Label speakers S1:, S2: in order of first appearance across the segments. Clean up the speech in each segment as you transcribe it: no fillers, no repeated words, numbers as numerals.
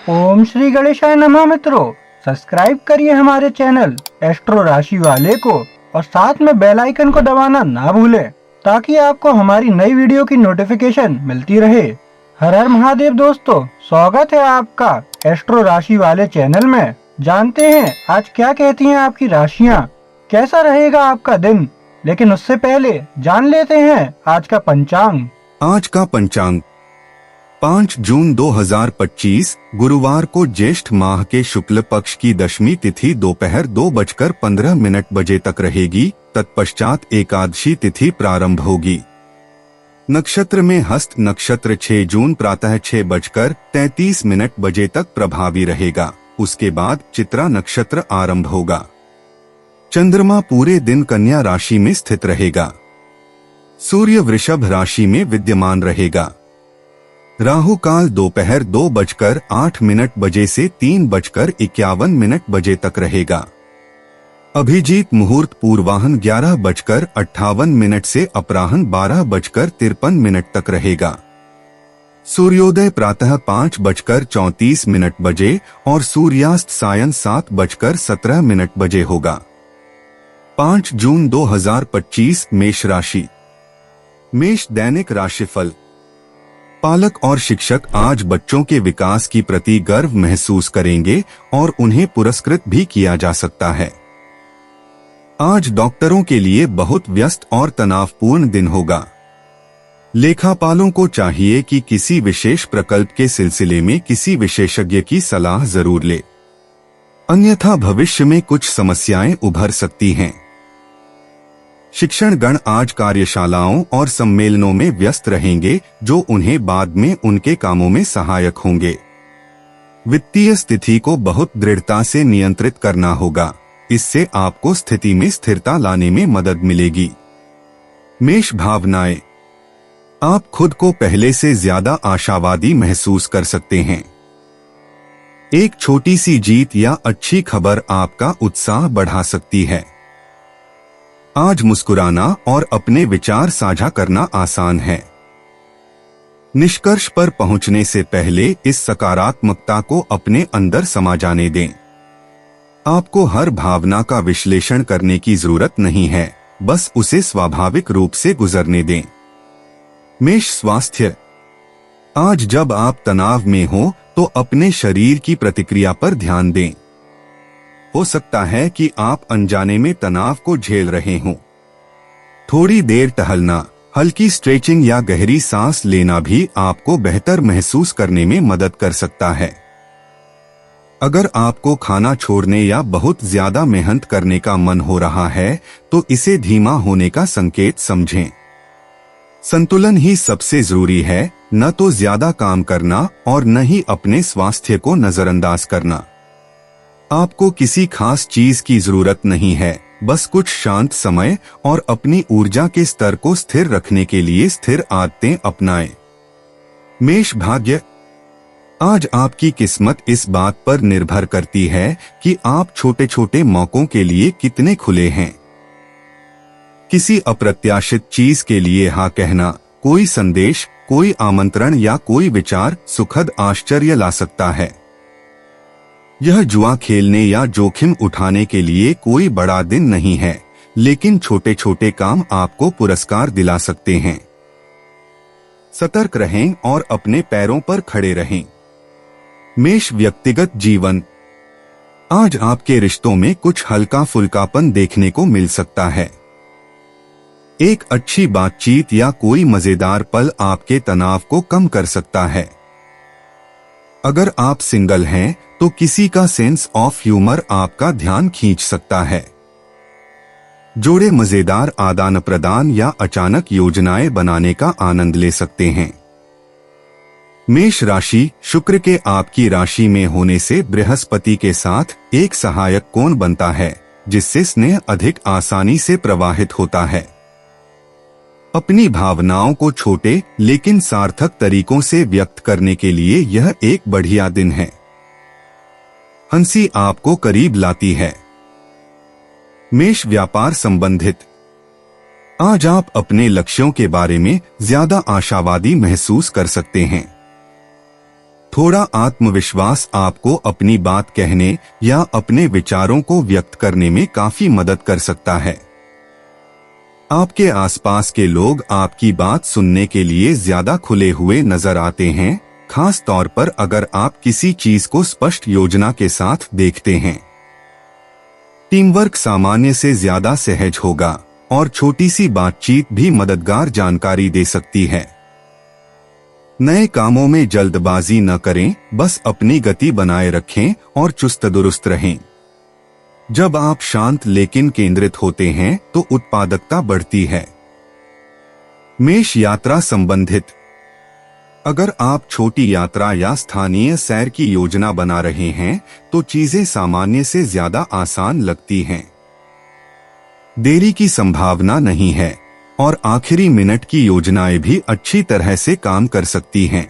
S1: ओम श्री गणेशाय नमः। मित्रों, सब्सक्राइब करिए हमारे चैनल एस्ट्रो राशि वाले को और साथ में बेल आइकन को दबाना ना भूलें ताकि आपको हमारी नई वीडियो की नोटिफिकेशन मिलती रहे। हर हर महादेव दोस्तों, स्वागत है आपका एस्ट्रो राशि वाले चैनल में। जानते हैं आज क्या कहती हैं आपकी राशियां, कैसा रहेगा आपका दिन। लेकिन उससे पहले जान लेते हैं आज का पंचांग।
S2: आज का पंचांग 5 जून 2025 गुरुवार को ज्येष्ठ माह के शुक्ल पक्ष की दशमी तिथि दोपहर 2:15 बजे तक रहेगी। तत्पश्चात एकादशी तिथि प्रारंभ होगी। नक्षत्र में हस्त नक्षत्र 6 जून प्रातः 6:33 बजे तक प्रभावी रहेगा। उसके बाद चित्रा नक्षत्र आरंभ होगा। चंद्रमा पूरे दिन कन्या राशि में स्थित रहेगा। सूर्य वृषभ राशि में विद्यमान रहेगा। राहु काल दोपहर 2:08 बजे से 3:51 बजे तक रहेगा। अभिजीत मुहूर्त पूर्वाहन 11:58 से अपराह्न 12:53 तक रहेगा। सूर्योदय प्रातः 5:34 बजे और सूर्यास्त सायं 7:17 बजे होगा। 5 जून 2025 मेष राशि। मेष दैनिक राशिफल। पालक और शिक्षक आज बच्चों के विकास की प्रति गर्व महसूस करेंगे और उन्हें पुरस्कृत भी किया जा सकता है। आज डॉक्टरों के लिए बहुत व्यस्त और तनावपूर्ण दिन होगा। लेखापालों को चाहिए कि किसी विशेष प्रकल्प के सिलसिले में किसी विशेषज्ञ की सलाह जरूर ले, अन्यथा भविष्य में कुछ समस्याएं उभर सकती हैं। शिक्षण गण आज कार्यशालाओं और सम्मेलनों में व्यस्त रहेंगे जो उन्हें बाद में उनके कामों में सहायक होंगे। वित्तीय स्थिति को बहुत दृढ़ता से नियंत्रित करना होगा, इससे आपको स्थिति में स्थिरता लाने में मदद मिलेगी। मेष भावनाएं। आप खुद को पहले से ज्यादा आशावादी महसूस कर सकते हैं। एक छोटी सी जीत या अच्छी खबर आपका उत्साह बढ़ा सकती है। आज मुस्कुराना और अपने विचार साझा करना आसान है। निष्कर्ष पर पहुंचने से पहले इस सकारात्मकता को अपने अंदर समा जाने दें। आपको हर भावना का विश्लेषण करने की जरूरत नहीं है, बस उसे स्वाभाविक रूप से गुजरने दें। मेष स्वास्थ्य। आज जब आप तनाव में हो तो अपने शरीर की प्रतिक्रिया पर ध्यान दें। हो सकता है कि आप अनजाने में तनाव को झेल रहे हों। थोड़ी देर टहलना, हल्की स्ट्रेचिंग या गहरी सांस लेना भी आपको बेहतर महसूस करने में मदद कर सकता है। अगर आपको खाना छोड़ने या बहुत ज्यादा मेहनत करने का मन हो रहा है तो इसे धीमा होने का संकेत समझें। संतुलन ही सबसे जरूरी है, न तो ज्यादा काम करना और न ही अपने स्वास्थ्य को नजरअंदाज करना। आपको किसी खास चीज की जरूरत नहीं है, बस कुछ शांत समय और अपनी ऊर्जा के स्तर को स्थिर रखने के लिए स्थिर आदतें अपनाएं। मेष भाग्य। आज आपकी किस्मत इस बात पर निर्भर करती है कि आप छोटे छोटे मौकों के लिए कितने खुले हैं। किसी अप्रत्याशित चीज के लिए हाँ कहना, कोई संदेश, कोई आमंत्रण या कोई विचार सुखद आश्चर्य ला सकता है। यह जुआ खेलने या जोखिम उठाने के लिए कोई बड़ा दिन नहीं है, लेकिन छोटे छोटे काम आपको पुरस्कार दिला सकते हैं। सतर्क रहें और अपने पैरों पर खड़े रहें। मेष व्यक्तिगत जीवन। आज आपके रिश्तों में कुछ हल्का फुल्कापन देखने को मिल सकता है। एक अच्छी बातचीत या कोई मजेदार पल आपके तनाव को कम कर सकता है। अगर आप सिंगल हैं तो किसी का सेंस ऑफ ह्यूमर आपका ध्यान खींच सकता है। जोड़े मजेदार आदान प्रदान या अचानक योजनाएं बनाने का आनंद ले सकते हैं। मेष राशि। शुक्र के आपकी राशि में होने से बृहस्पति के साथ एक सहायक कोण बनता है, जिससे स्नेह अधिक आसानी से प्रवाहित होता है। अपनी भावनाओं को छोटे लेकिन सार्थक तरीकों से व्यक्त करने के लिए यह एक बढ़िया दिन है। हंसी आपको करीब लाती है। मेष व्यापार संबंधित। आज आप अपने लक्ष्यों के बारे में ज्यादा आशावादी महसूस कर सकते हैं। थोड़ा आत्मविश्वास आपको अपनी बात कहने या अपने विचारों को व्यक्त करने में काफी मदद कर सकता है। आपके आसपास के लोग आपकी बात सुनने के लिए ज्यादा खुले हुए नजर आते हैं, खास तौर पर अगर आप किसी चीज को स्पष्ट योजना के साथ देखते हैं। टीम वर्क सामान्य से ज्यादा सहज होगा और छोटी सी बातचीत भी मददगार जानकारी दे सकती है। नए कामों में जल्दबाजी न करें, बस अपनी गति बनाए रखें और चुस्त दुरुस्त रहें। जब आप शांत लेकिन केंद्रित होते हैं तो उत्पादकता बढ़ती है। मेष यात्रा संबंधित। अगर आप छोटी यात्रा या स्थानीय सैर की योजना बना रहे हैं तो चीजें सामान्य से ज्यादा आसान लगती हैं। देरी की संभावना नहीं है और आखिरी मिनट की योजनाएं भी अच्छी तरह से काम कर सकती हैं।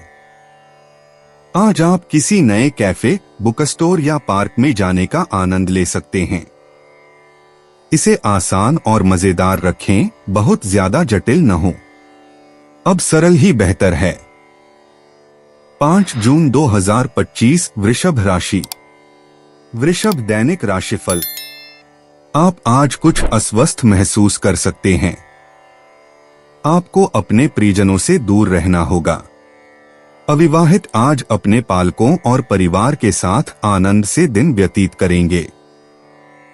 S2: आज आप किसी नए कैफे, बुक स्टोर या पार्क में जाने का आनंद ले सकते हैं। इसे आसान और मजेदार रखें, बहुत ज्यादा जटिल न हो। अब सरल ही बेहतर है। 5 जून 2025 वृषभ राशि। वृषभ दैनिक राशिफल। आप आज कुछ अस्वस्थ महसूस कर सकते हैं। आपको अपने परिजनों से दूर रहना होगा। अविवाहित आज अपने पालकों और परिवार के साथ आनंद से दिन व्यतीत करेंगे।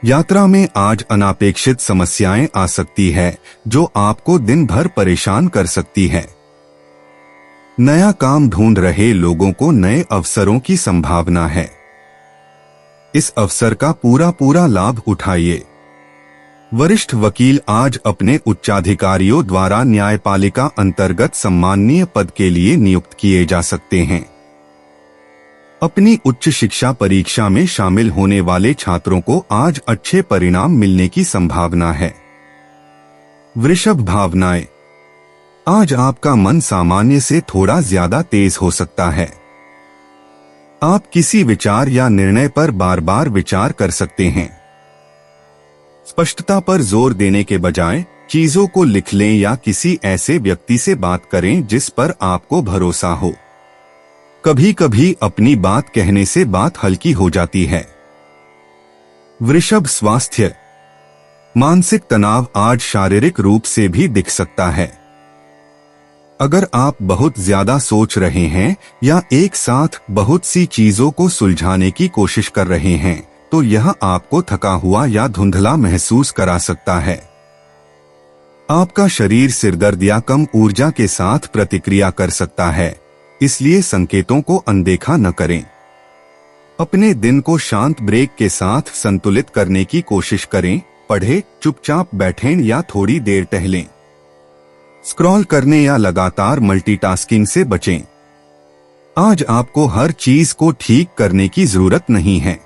S2: यात्रा में आज अनापेक्षित समस्याएं आ सकती है जो आपको दिन भर परेशान कर सकती है। नया काम ढूंढ रहे लोगों को नए अवसरों की संभावना है। इस अवसर का पूरा लाभ उठाइए। वरिष्ठ वकील आज अपने उच्चाधिकारियों द्वारा न्यायपालिका अंतर्गत सम्माननीय पद के लिए नियुक्त किए जा सकते हैं। अपनी उच्च शिक्षा परीक्षा में शामिल होने वाले छात्रों को आज अच्छे परिणाम मिलने की संभावना है। वृषभ भावनाएं। आज आपका मन सामान्य से थोड़ा ज्यादा तेज हो सकता है। आप किसी विचार या निर्णय पर बार बार विचार कर सकते हैं। स्पष्टता पर जोर देने के बजाय चीजों को लिख लें या किसी ऐसे व्यक्ति से बात करें जिस पर आपको भरोसा हो। कभी कभी अपनी बात कहने से बात हल्की हो जाती है। वृषभ स्वास्थ्य। मानसिक तनाव आज शारीरिक रूप से भी दिख सकता है। अगर आप बहुत ज्यादा सोच रहे हैं या एक साथ बहुत सी चीजों को सुलझाने की कोशिश कर रहे हैं तो यह आपको थका हुआ या धुंधला महसूस करा सकता है। आपका शरीर सिरदर्द या कम ऊर्जा के साथ प्रतिक्रिया कर सकता है, इसलिए संकेतों को अनदेखा न करें। अपने दिन को शांत ब्रेक के साथ संतुलित करने की कोशिश करें। पढ़ें, चुपचाप बैठें या थोड़ी देर टहलें। स्क्रॉल करने या लगातार मल्टीटास्किंग से बचें। आज आपको हर चीज को ठीक करने की जरूरत नहीं है।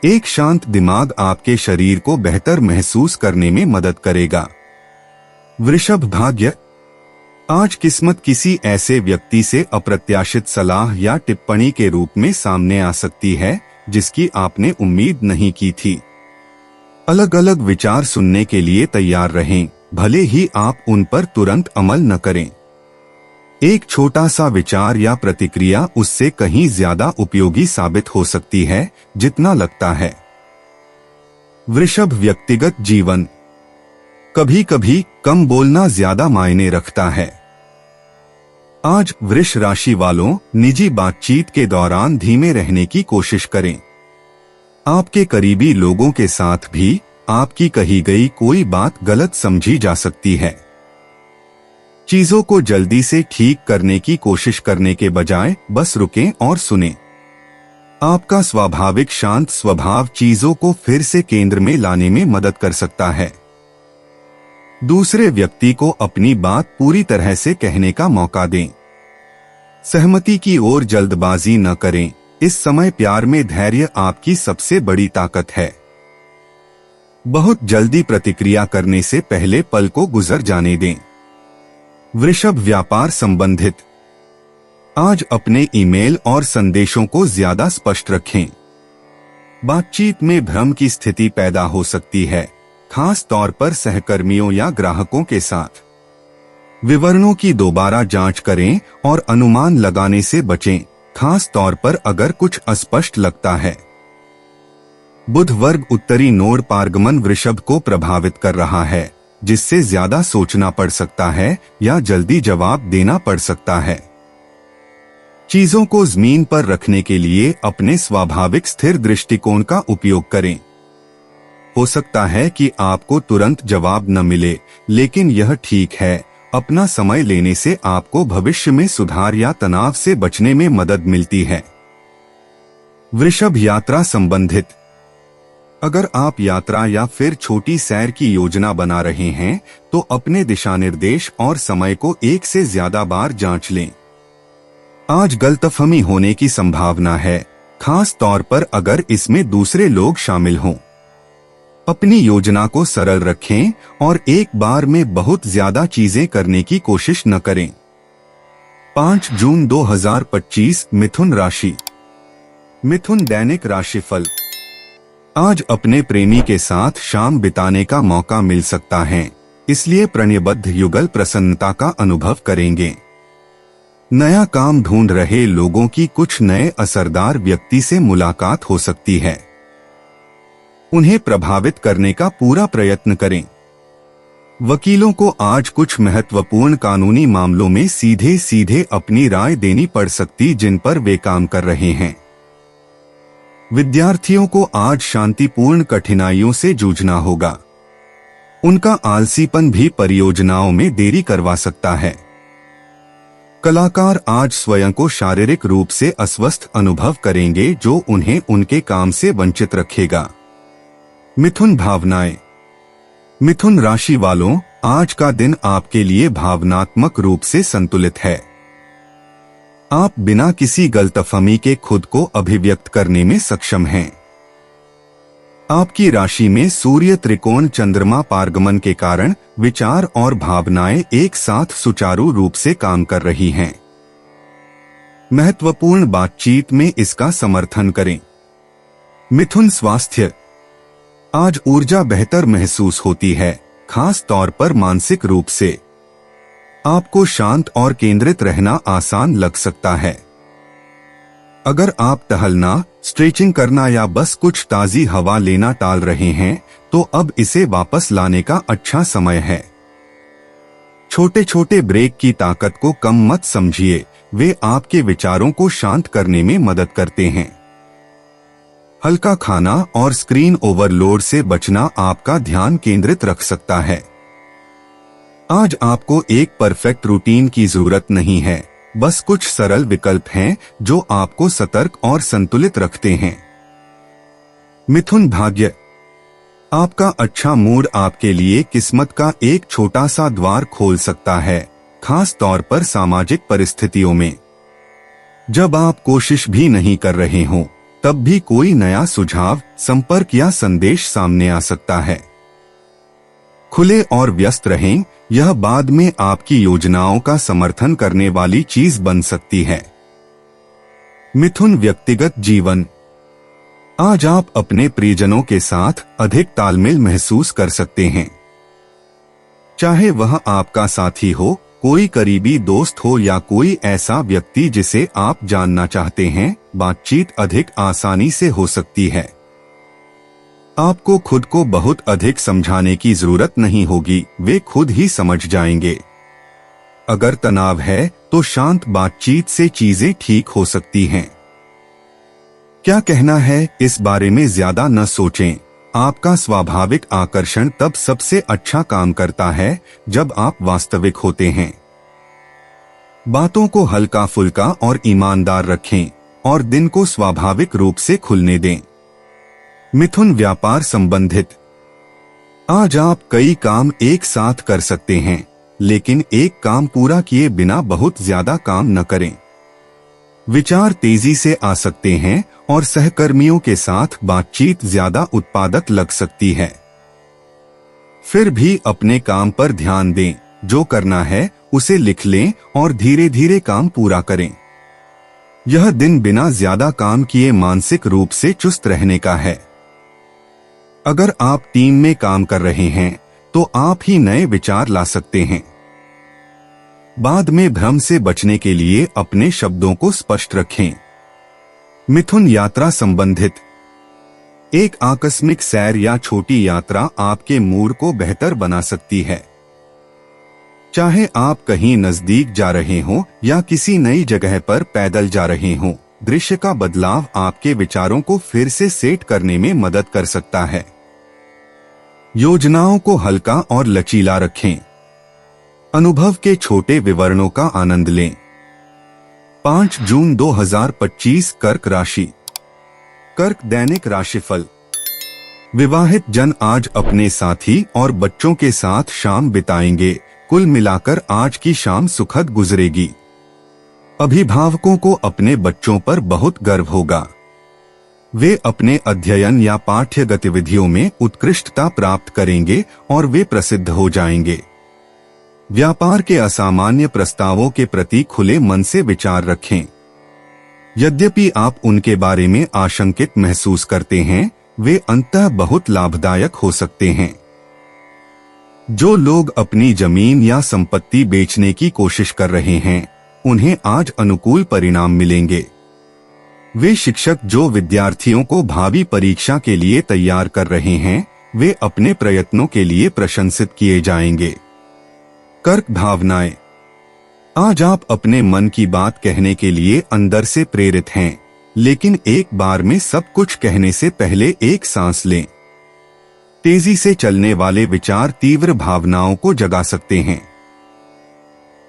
S2: एक शांत दिमाग आपके शरीर को बेहतर महसूस करने में मदद करेगा। वृषभ भाग्य। आज किस्मत किसी ऐसे व्यक्ति से अप्रत्याशित सलाह या टिप्पणी के रूप में सामने आ सकती है जिसकी आपने उम्मीद नहीं की थी। अलग अलग विचार सुनने के लिए तैयार रहें, भले ही आप उन पर तुरंत अमल न करें। एक छोटा सा विचार या प्रतिक्रिया उससे कहीं ज्यादा उपयोगी साबित हो सकती है जितना लगता है। वृषभ व्यक्तिगत जीवन। कभी कभी कम बोलना ज्यादा मायने रखता है। आज वृष राशि वालों निजी बातचीत के दौरान धीमे रहने की कोशिश करें। आपके करीबी लोगों के साथ भी आपकी कही गई कोई बात गलत समझी जा सकती है। चीजों को जल्दी से ठीक करने की कोशिश करने के बजाय बस रुकें और सुनें। आपका स्वाभाविक शांत स्वभाव चीजों को फिर से केंद्र में लाने में मदद कर सकता है। दूसरे व्यक्ति को अपनी बात पूरी तरह से कहने का मौका दें। सहमति की ओर जल्दबाजी न करें। इस समय प्यार में धैर्य आपकी सबसे बड़ी ताकत है। बहुत जल्दी प्रतिक्रिया करने से पहले पल को गुजर जाने दें। वृषभ व्यापार संबंधित। आज अपने ईमेल और संदेशों को ज्यादा स्पष्ट रखें। बातचीत में भ्रम की स्थिति पैदा हो सकती है, खास तौर पर सहकर्मियों या ग्राहकों के साथ। विवरणों की दोबारा जांच करें और अनुमान लगाने से बचें, खास तौर पर अगर कुछ अस्पष्ट लगता है। बुध वर्ग उत्तरी नोड पारगमन वृषभ को प्रभावित कर रहा है, जिससे ज्यादा सोचना पड़ सकता है या जल्दी जवाब देना पड़ सकता है। चीजों को जमीन पर रखने के लिए अपने स्वाभाविक स्थिर दृष्टिकोण का उपयोग करें। हो सकता है कि आपको तुरंत जवाब न मिले, लेकिन यह ठीक है। अपना समय लेने से आपको भविष्य में सुधार या तनाव से बचने में मदद मिलती है। वृषभ यात्रा संबंधित। अगर आप यात्रा या फिर छोटी सैर की योजना बना रहे हैं तो अपने दिशा निर्देश और समय को एक से ज्यादा बार जांच लें। आज गलतफहमी होने की संभावना है, खास तौर पर अगर इसमें दूसरे लोग शामिल हों। अपनी योजना को सरल रखें और एक बार में बहुत ज्यादा चीजें करने की कोशिश न करें। 5 जून 2025 मिथुन राशि। मिथुन दैनिक राशिफल। आज अपने प्रेमी के साथ शाम बिताने का मौका मिल सकता है, इसलिए प्रणयबद्ध युगल प्रसन्नता का अनुभव करेंगे। नया काम ढूंढ रहे लोगों की कुछ नए असरदार व्यक्ति से मुलाकात हो सकती है। उन्हें प्रभावित करने का पूरा प्रयत्न करें। वकीलों को आज कुछ महत्वपूर्ण कानूनी मामलों में सीधे सीधे अपनी राय देनी पड़ सकती जिन पर वे काम कर रहे हैं। विद्यार्थियों को आज शांतिपूर्ण कठिनाइयों से जूझना होगा। उनका आलसीपन भी परियोजनाओं में देरी करवा सकता है। कलाकार आज स्वयं को शारीरिक रूप से अस्वस्थ अनुभव करेंगे, जो उन्हें उनके काम से वंचित रखेगा। मिथुन भावनाएं। मिथुन राशि वालों, आज का दिन आपके लिए भावनात्मक रूप से संतुलित है। आप बिना किसी गलतफहमी के खुद को अभिव्यक्त करने में सक्षम हैं। आपकी राशि में सूर्य त्रिकोण चंद्रमा पारगमन के कारण विचार और भावनाएं एक साथ सुचारू रूप से काम कर रही हैं। महत्वपूर्ण बातचीत में इसका समर्थन करें। मिथुन स्वास्थ्य। आज ऊर्जा बेहतर महसूस होती है, खास तौर पर मानसिक रूप से। आपको शांत और केंद्रित रहना आसान लग सकता है। अगर आप टहलना, स्ट्रेचिंग करना या बस कुछ ताजी हवा लेना टाल रहे हैं तो अब इसे वापस लाने का अच्छा समय है। छोटे छोटे ब्रेक की ताकत को कम मत समझिए, वे आपके विचारों को शांत करने में मदद करते हैं। हल्का खाना और स्क्रीन ओवरलोड से बचना आपका ध्यान केंद्रित रख सकता है। आज आपको एक परफेक्ट रूटीन की जरूरत नहीं है, बस कुछ सरल विकल्प हैं जो आपको सतर्क और संतुलित रखते हैं। मिथुन भाग्य। आपका अच्छा मूड आपके लिए किस्मत का एक छोटा सा द्वार खोल सकता है, खास तौर पर सामाजिक परिस्थितियों में। जब आप कोशिश भी नहीं कर रहे हों, तब भी कोई नया सुझाव, संपर्क या संदेश सामने आ सकता है। खुले और व्यस्त रहें, यह बाद में आपकी योजनाओं का समर्थन करने वाली चीज बन सकती है। मिथुन व्यक्तिगत जीवन। आज आप अपने प्रियजनों के साथ अधिक तालमेल महसूस कर सकते हैं। चाहे वह आपका साथी हो, कोई करीबी दोस्त हो या कोई ऐसा व्यक्ति जिसे आप जानना चाहते हैं, बातचीत अधिक आसानी से हो सकती है। आपको खुद को बहुत अधिक समझाने की जरूरत नहीं होगी, वे खुद ही समझ जाएंगे। अगर तनाव है तो शांत बातचीत से चीजें ठीक हो सकती हैं। क्या कहना है इस बारे में ज्यादा न सोचें। आपका स्वाभाविक आकर्षण तब सबसे अच्छा काम करता है जब आप वास्तविक होते हैं। बातों को हल्का फुल्का और ईमानदार रखें और दिन को स्वाभाविक रूप से खुलने दें। मिथुन व्यापार संबंधित। आज आप कई काम एक साथ कर सकते हैं, लेकिन एक काम पूरा किए बिना बहुत ज्यादा काम न करें। विचार तेजी से आ सकते हैं और सहकर्मियों के साथ बातचीत ज्यादा उत्पादक लग सकती है। फिर भी अपने काम पर ध्यान दें, जो करना है उसे लिख लें और धीरे धीरे काम पूरा करें। यह दिन बिना ज्यादा काम किए मानसिक रूप से चुस्त रहने का है। अगर आप टीम में काम कर रहे हैं तो आप ही नए विचार ला सकते हैं। बाद में भ्रम से बचने के लिए अपने शब्दों को स्पष्ट रखें। मिथुन यात्रा संबंधित। एक आकस्मिक सैर या छोटी यात्रा आपके मूड को बेहतर बना सकती है। चाहे आप कहीं नजदीक जा रहे हों या किसी नई जगह पर पैदल जा रहे हों, दृश्य का बदलाव आपके विचारों को फिर से सेट करने में मदद कर सकता है। योजनाओं को हल्का और लचीला रखें। अनुभव के छोटे विवरणों का आनंद लें। 5 जून 2025 कर्क राशि। कर्क दैनिक राशिफल। विवाहित जन आज अपने साथी और बच्चों के साथ शाम बिताएंगे। कुल मिलाकर आज की शाम सुखद गुजरेगी। अभिभावकों को अपने बच्चों पर बहुत गर्व होगा। वे अपने अध्ययन या पाठ्य गतिविधियों में उत्कृष्टता प्राप्त करेंगे और वे प्रसिद्ध हो जाएंगे। व्यापार के असामान्य प्रस्तावों के प्रति खुले मन से विचार रखें। यद्यपि आप उनके बारे में आशंकित महसूस करते हैं, वे अंततः बहुत लाभदायक हो सकते हैं। जो लोग अपनी जमीन या संपत्ति बेचने की कोशिश कर रहे हैं, उन्हें आज अनुकूल परिणाम मिलेंगे। वे शिक्षक जो विद्यार्थियों को भावी परीक्षा के लिए तैयार कर रहे हैं, वे अपने प्रयत्नों के लिए प्रशंसित किए जाएंगे। कर्क भावनाएं। आज आप अपने मन की बात कहने के लिए अंदर से प्रेरित हैं, लेकिन एक बार में सब कुछ कहने से पहले एक सांस लें। तेजी से चलने वाले विचार तीव्र भावनाओं को जगा सकते हैं।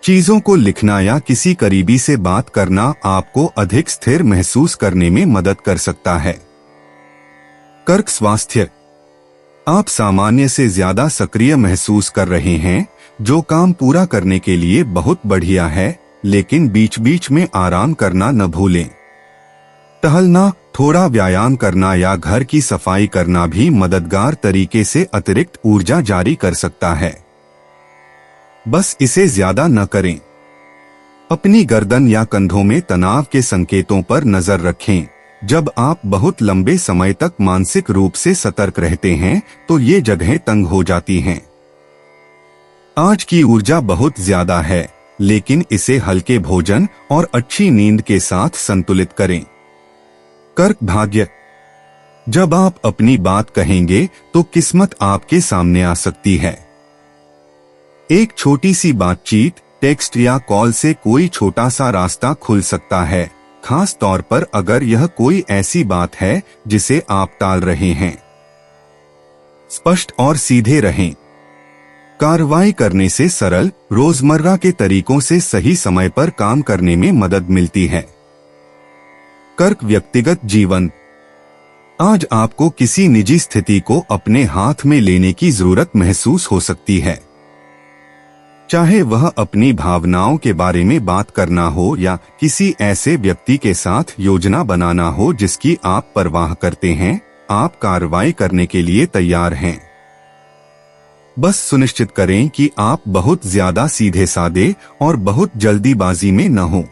S2: चीजों को लिखना या किसी करीबी से बात करना आपको अधिक स्थिर महसूस करने में मदद कर सकता है। कर्क स्वास्थ्य। आप सामान्य से ज्यादा सक्रिय महसूस कर रहे हैं, जो काम पूरा करने के लिए बहुत बढ़िया है, लेकिन बीच बीच में आराम करना न भूलें। टहलना, थोड़ा व्यायाम करना या घर की सफाई करना भी मददगार तरीके से अतिरिक्त ऊर्जा जारी कर सकता है। बस इसे ज्यादा न करें। अपनी गर्दन या कंधों में तनाव के संकेतों पर नजर रखें। जब आप बहुत लंबे समय तक मानसिक रूप से सतर्क रहते हैं, तो ये जगहें तंग हो जाती हैं। आज की ऊर्जा बहुत ज्यादा है, लेकिन इसे हल्के भोजन और अच्छी नींद के साथ संतुलित करें। कर्क भाग्य। जब आप अपनी बात कहेंगे तो किस्मत आपके सामने आ सकती है। एक छोटी सी बातचीत, टेक्स्ट या कॉल से कोई छोटा सा रास्ता खुल सकता है, खास तौर पर अगर यह कोई ऐसी बात है जिसे आप टाल रहे हैं। स्पष्ट और सीधे रहें। कार्रवाई करने से सरल, रोजमर्रा के तरीकों से सही समय पर काम करने में मदद मिलती है। कर्क व्यक्तिगत जीवन। आज आपको किसी निजी स्थिति को अपने हाथ में लेने की जरूरत महसूस हो सकती है। चाहे वह अपनी भावनाओं के बारे में बात करना हो या किसी ऐसे व्यक्ति के साथ योजना बनाना हो जिसकी आप परवाह करते हैं, आप कार्रवाई करने के लिए तैयार हैं। बस सुनिश्चित करें कि आप बहुत ज्यादा सीधे साधे और बहुत जल्दीबाजी में न हो।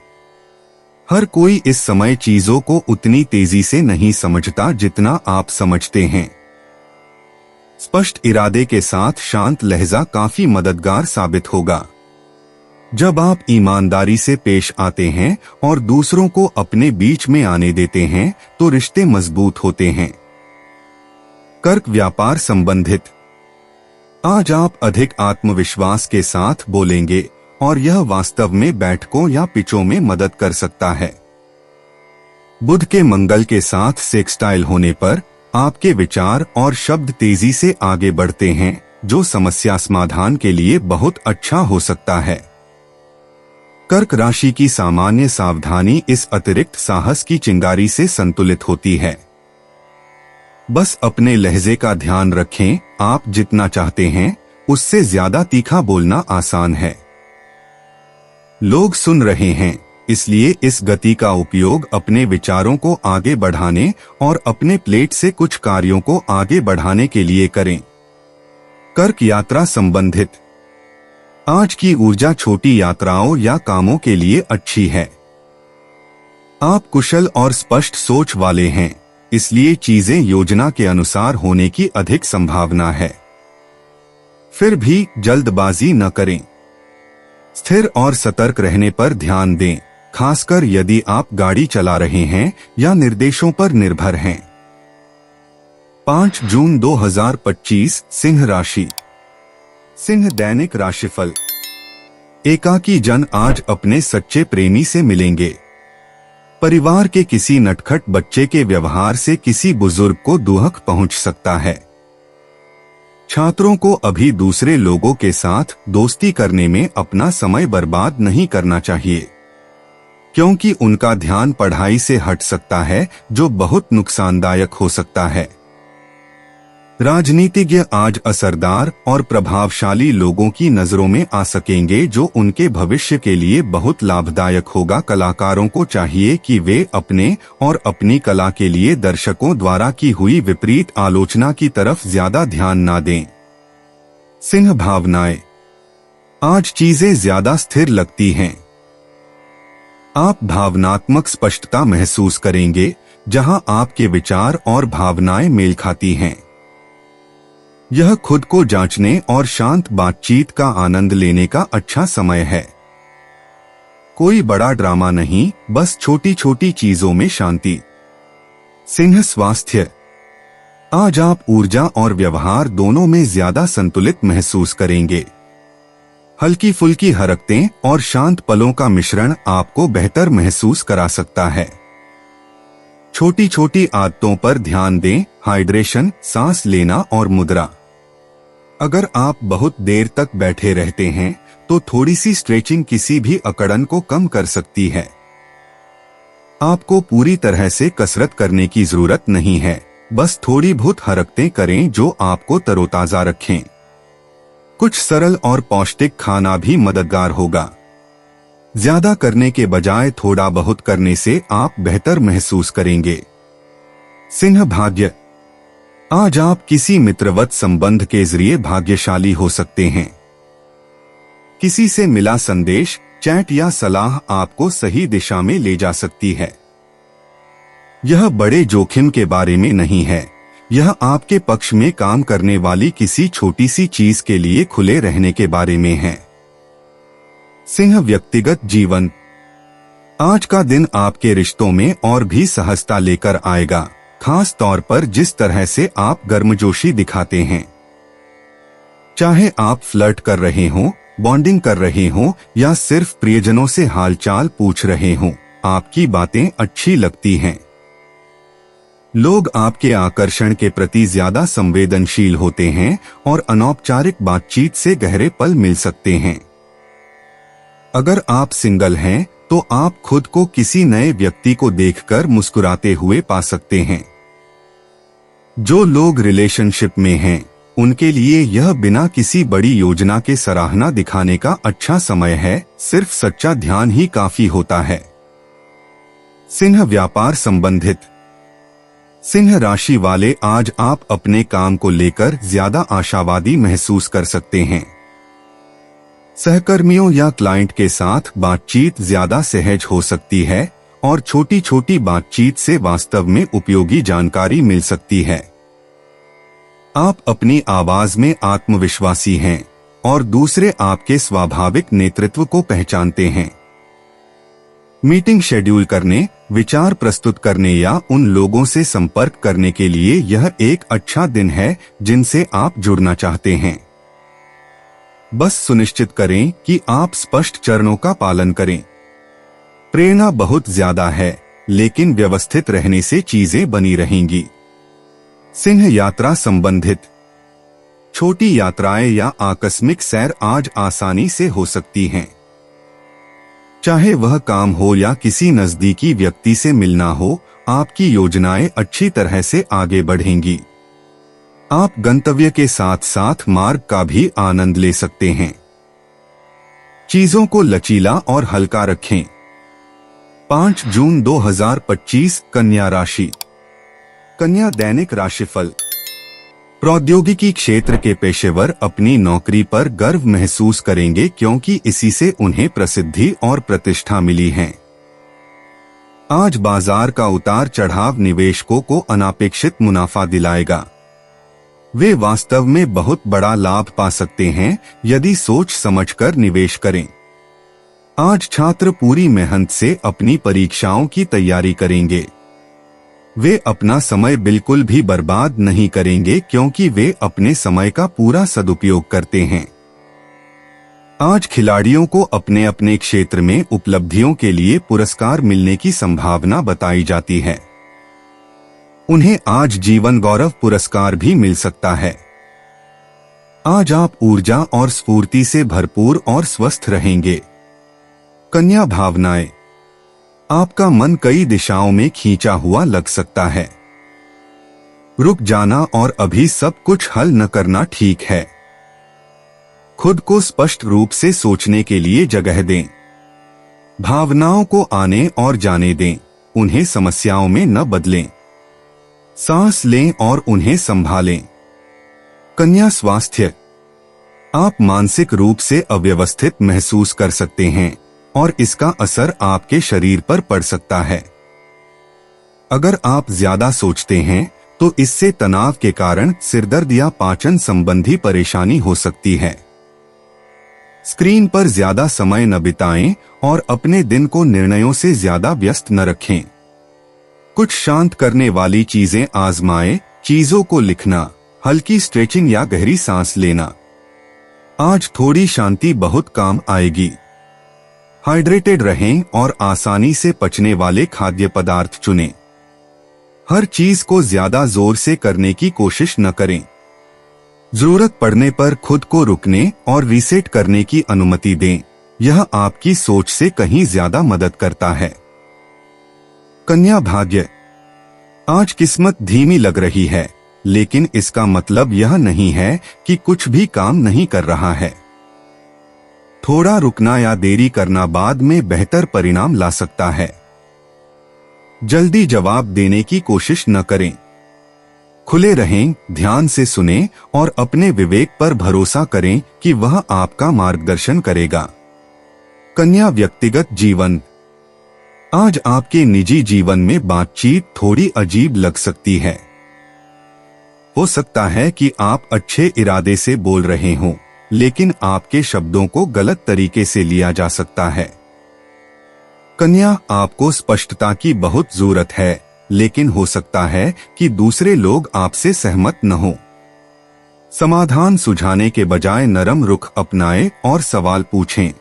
S2: हर कोई इस समय चीजों को उतनी तेजी से नहीं समझता जितना आप समझते हैं। स्पष्ट इरादे के साथ शांत लहजा काफी मददगार साबित होगा। जब आप ईमानदारी से पेश आते हैं और दूसरों को अपने बीच में आने देते हैं, तो रिश्ते मजबूत होते हैं। कर्क व्यापार संबंधित। आज आप अधिक आत्मविश्वास के साथ बोलेंगे और यह वास्तव में बैठकों या पिचों में मदद कर सकता है। बुध के मंगल के साथ सेक्सटाइल होने पर आपके विचार और शब्द तेजी से आगे बढ़ते हैं, जो समस्या समाधान के लिए बहुत अच्छा हो सकता है। कर्क राशि की सामान्य सावधानी इस अतिरिक्त साहस की चिंगारी से संतुलित होती है। बस अपने लहजे का ध्यान रखें। आप जितना चाहते हैं उससे ज्यादा तीखा बोलना आसान है। लोग सुन रहे हैं, इसलिए इस गति का उपयोग अपने विचारों को आगे बढ़ाने और अपने प्लेट से कुछ कार्यों को आगे बढ़ाने के लिए करें। कर्क यात्रा संबंधित। आज की ऊर्जा छोटी यात्राओं या कामों के लिए अच्छी है। आप कुशल और स्पष्ट सोच वाले हैं, इसलिए चीजें योजना के अनुसार होने की अधिक संभावना है। फिर भी जल्दबाजी न करें। स्थिर और सतर्क रहने पर ध्यान दें, खासकर यदि आप गाड़ी चला रहे हैं या निर्देशों पर निर्भर हैं। 5 जून 2025 सिंह राशि। सिंह दैनिक राशिफल। एकाकी जन आज अपने सच्चे प्रेमी से मिलेंगे। परिवार के किसी नटखट बच्चे के व्यवहार से किसी बुजुर्ग को दुख पहुंच सकता है। छात्रों को अभी दूसरे लोगों के साथ दोस्ती करने में अपना समय बर्बाद नहीं करना चाहिए, क्योंकि उनका ध्यान पढ़ाई से हट सकता है, जो बहुत नुकसानदायक हो सकता है। राजनीतिज्ञ आज असरदार और प्रभावशाली लोगों की नजरों में आ सकेंगे, जो उनके भविष्य के लिए बहुत लाभदायक होगा। कलाकारों को चाहिए कि वे अपने और अपनी कला के लिए दर्शकों द्वारा की हुई विपरीत आलोचना की तरफ ज्यादा ध्यान ना दें। सिंह भावनाएं। आज चीजें ज्यादा स्थिर लगती हैं। आप भावनात्मक स्पष्टता महसूस करेंगे, जहां आपके विचार और भावनाएं मेल खाती हैं। यह खुद को जांचने और शांत बातचीत का आनंद लेने का अच्छा समय है। कोई बड़ा ड्रामा नहीं, बस छोटी छोटी चीजों में शांति। सिंह स्वास्थ्य। आज आप ऊर्जा और व्यवहार दोनों में ज्यादा संतुलित महसूस करेंगे। हल्की फुल्की हरकतें और शांत पलों का मिश्रण आपको बेहतर महसूस करा सकता है। छोटी छोटी आदतों पर ध्यान दें, हाइड्रेशन, सांस लेना और मुद्रा। अगर आप बहुत देर तक बैठे रहते हैं तो थोड़ी सी स्ट्रेचिंग किसी भी अकड़न को कम कर सकती है। आपको पूरी तरह से कसरत करने की जरूरत नहीं है, बस थोड़ी बहुत हरकतें करें जो आपको तरोताजा रखें। कुछ सरल और पौष्टिक खाना भी मददगार होगा। ज्यादा करने के बजाय थोड़ा बहुत करने से आप बेहतर महसूस करेंगे। सिंह भाग्य। आज आप किसी मित्रवत संबंध के जरिए भाग्यशाली हो सकते हैं। किसी से मिला संदेश, चैट या सलाह आपको सही दिशा में ले जा सकती है। यह बड़े जोखिम के बारे में नहीं है, यह आपके पक्ष में काम करने वाली किसी छोटी सी चीज के लिए खुले रहने के बारे में है। सिंह व्यक्तिगत जीवन। आज का दिन आपके रिश्तों में और भी सहजता लेकर आएगा, खास तौर पर जिस तरह से आप गर्मजोशी दिखाते हैं। चाहे आप फ्लर्ट कर रहे हों, बॉन्डिंग कर रहे हों या सिर्फ प्रियजनों से हालचाल पूछ रहे हों, आपकी बातें अच्छी लगती हैं। लोग आपके आकर्षण के प्रति ज्यादा संवेदनशील होते हैं और अनौपचारिक बातचीत से गहरे पल मिल सकते हैं। अगर आप सिंगल हैं तो आप खुद को किसी नए व्यक्ति को देखकर मुस्कुराते हुए पा सकते हैं। जो लोग रिलेशनशिप में हैं, उनके लिए यह बिना किसी बड़ी योजना के सराहना दिखाने का अच्छा समय है, सिर्फ सच्चा ध्यान ही काफी होता है। सिंह व्यापार संबंधित। सिंह राशि वाले आज आप अपने काम को लेकर ज्यादा आशावादी महसूस कर सकते हैं। सहकर्मियों या क्लाइंट के साथ बातचीत ज्यादा सहज हो सकती है और छोटी छोटी बातचीत से वास्तव में उपयोगी जानकारी मिल सकती है। आप अपनी आवाज में आत्मविश्वासी हैं और दूसरे आपके स्वाभाविक नेतृत्व को पहचानते हैं। मीटिंग शेड्यूल करने, विचार प्रस्तुत करने या उन लोगों से संपर्क करने के लिए यह एक अच्छा दिन है जिनसे आप जुड़ना चाहते हैं। बस सुनिश्चित करें कि आप स्पष्ट चरणों का पालन करें। प्रेरणा बहुत ज्यादा है, लेकिन व्यवस्थित रहने से चीजें बनी रहेंगी। सिंह यात्रा संबंधित। छोटी यात्राएं या आकस्मिक सैर आज आसानी से हो सकती हैं। चाहे वह काम हो या किसी नजदीकी व्यक्ति से मिलना हो, आपकी योजनाएं अच्छी तरह से आगे बढ़ेंगी। आप गंतव्य के साथ साथ मार्ग का भी आनंद ले सकते हैं। चीजों को लचीला और हल्का रखें। 5 जून 2025 कन्या राशि। कन्या दैनिक राशिफल। प्रौद्योगिकी क्षेत्र के पेशेवर अपनी नौकरी पर गर्व महसूस करेंगे, क्योंकि इसी से उन्हें प्रसिद्धि और प्रतिष्ठा मिली है। आज बाजार का उतार चढ़ाव निवेशकों को अनापेक्षित मुनाफा दिलाएगा। वे वास्तव में बहुत बड़ा लाभ पा सकते हैं यदि सोच समझकर निवेश करें। आज छात्र पूरी मेहनत से अपनी परीक्षाओं की तैयारी करेंगे। वे अपना समय बिल्कुल भी बर्बाद नहीं करेंगे क्योंकि वे अपने समय का पूरा सदुपयोग करते हैं। आज खिलाड़ियों को अपने अपने क्षेत्र में उपलब्धियों के लिए पुरस्कार मिलने की संभावना बताई जाती है। उन्हें आज जीवन गौरव पुरस्कार भी मिल सकता है। आज आप ऊर्जा और स्फूर्ति से भरपूर और स्वस्थ रहेंगे। कन्या भावनाएं, आपका मन कई दिशाओं में खींचा हुआ लग सकता है। रुक जाना और अभी सब कुछ हल न करना ठीक है। खुद को स्पष्ट रूप से सोचने के लिए जगह दें। भावनाओं को आने और जाने दें, उन्हें समस्याओं में न बदलें। सांस लें और उन्हें संभालें। कन्या स्वास्थ्य, आप मानसिक रूप से अव्यवस्थित महसूस कर सकते हैं और इसका असर आपके शरीर पर पड़ सकता है। अगर आप ज्यादा सोचते हैं तो इससे तनाव के कारण सिरदर्द या पाचन संबंधी परेशानी हो सकती है। स्क्रीन पर ज्यादा समय न बिताएं और अपने दिन को निर्णयों से ज्यादा व्यस्त न रखें। कुछ शांत करने वाली चीजें आजमाएं, चीजों को लिखना, हल्की स्ट्रेचिंग या गहरी सांस लेना। आज थोड़ी शांति बहुत काम आएगी। हाइड्रेटेड रहें और आसानी से पचने वाले खाद्य पदार्थ चुनें। हर चीज को ज्यादा जोर से करने की कोशिश न करें। जरूरत पड़ने पर खुद को रुकने और रीसेट करने की अनुमति दें। यह आपकी सोच से कहीं ज्यादा मदद करता है। कन्या भाग्य, आज किस्मत धीमी लग रही है, लेकिन इसका मतलब यह नहीं है कि कुछ भी काम नहीं कर रहा है। थोड़ा रुकना या देरी करना बाद में बेहतर परिणाम ला सकता है। जल्दी जवाब देने की कोशिश न करें। खुले रहें, ध्यान से सुनें और अपने विवेक पर भरोसा करें कि वह आपका मार्गदर्शन करेगा। कन्या व्यक्तिगत जीवन, आज आपके निजी जीवन में बातचीत थोड़ी अजीब लग सकती है। हो सकता है कि आप अच्छे इरादे से बोल रहे हों, लेकिन आपके शब्दों को गलत तरीके से लिया जा सकता है। कन्या, आपको स्पष्टता की बहुत जरूरत है, लेकिन हो सकता है कि दूसरे लोग आपसे सहमत न हो। समाधान सुझाने के बजाय नरम रुख अपनाएं और सवाल पूछें।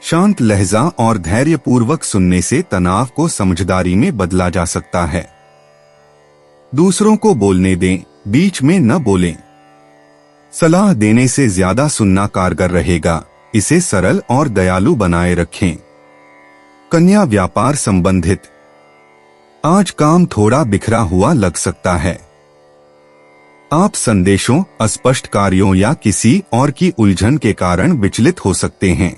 S2: शांत लहजा और धैर्यपूर्वक सुनने से तनाव को समझदारी में बदला जा सकता है। दूसरों को बोलने दें, बीच में न बोलें। सलाह देने से ज्यादा सुनना कारगर रहेगा। इसे सरल और दयालु बनाए रखें। कन्या व्यापार संबंधित, आज काम थोड़ा बिखरा हुआ लग सकता है। आप संदेशों, अस्पष्ट कार्यों या किसी और की उलझन के कारण विचलित हो सकते हैं।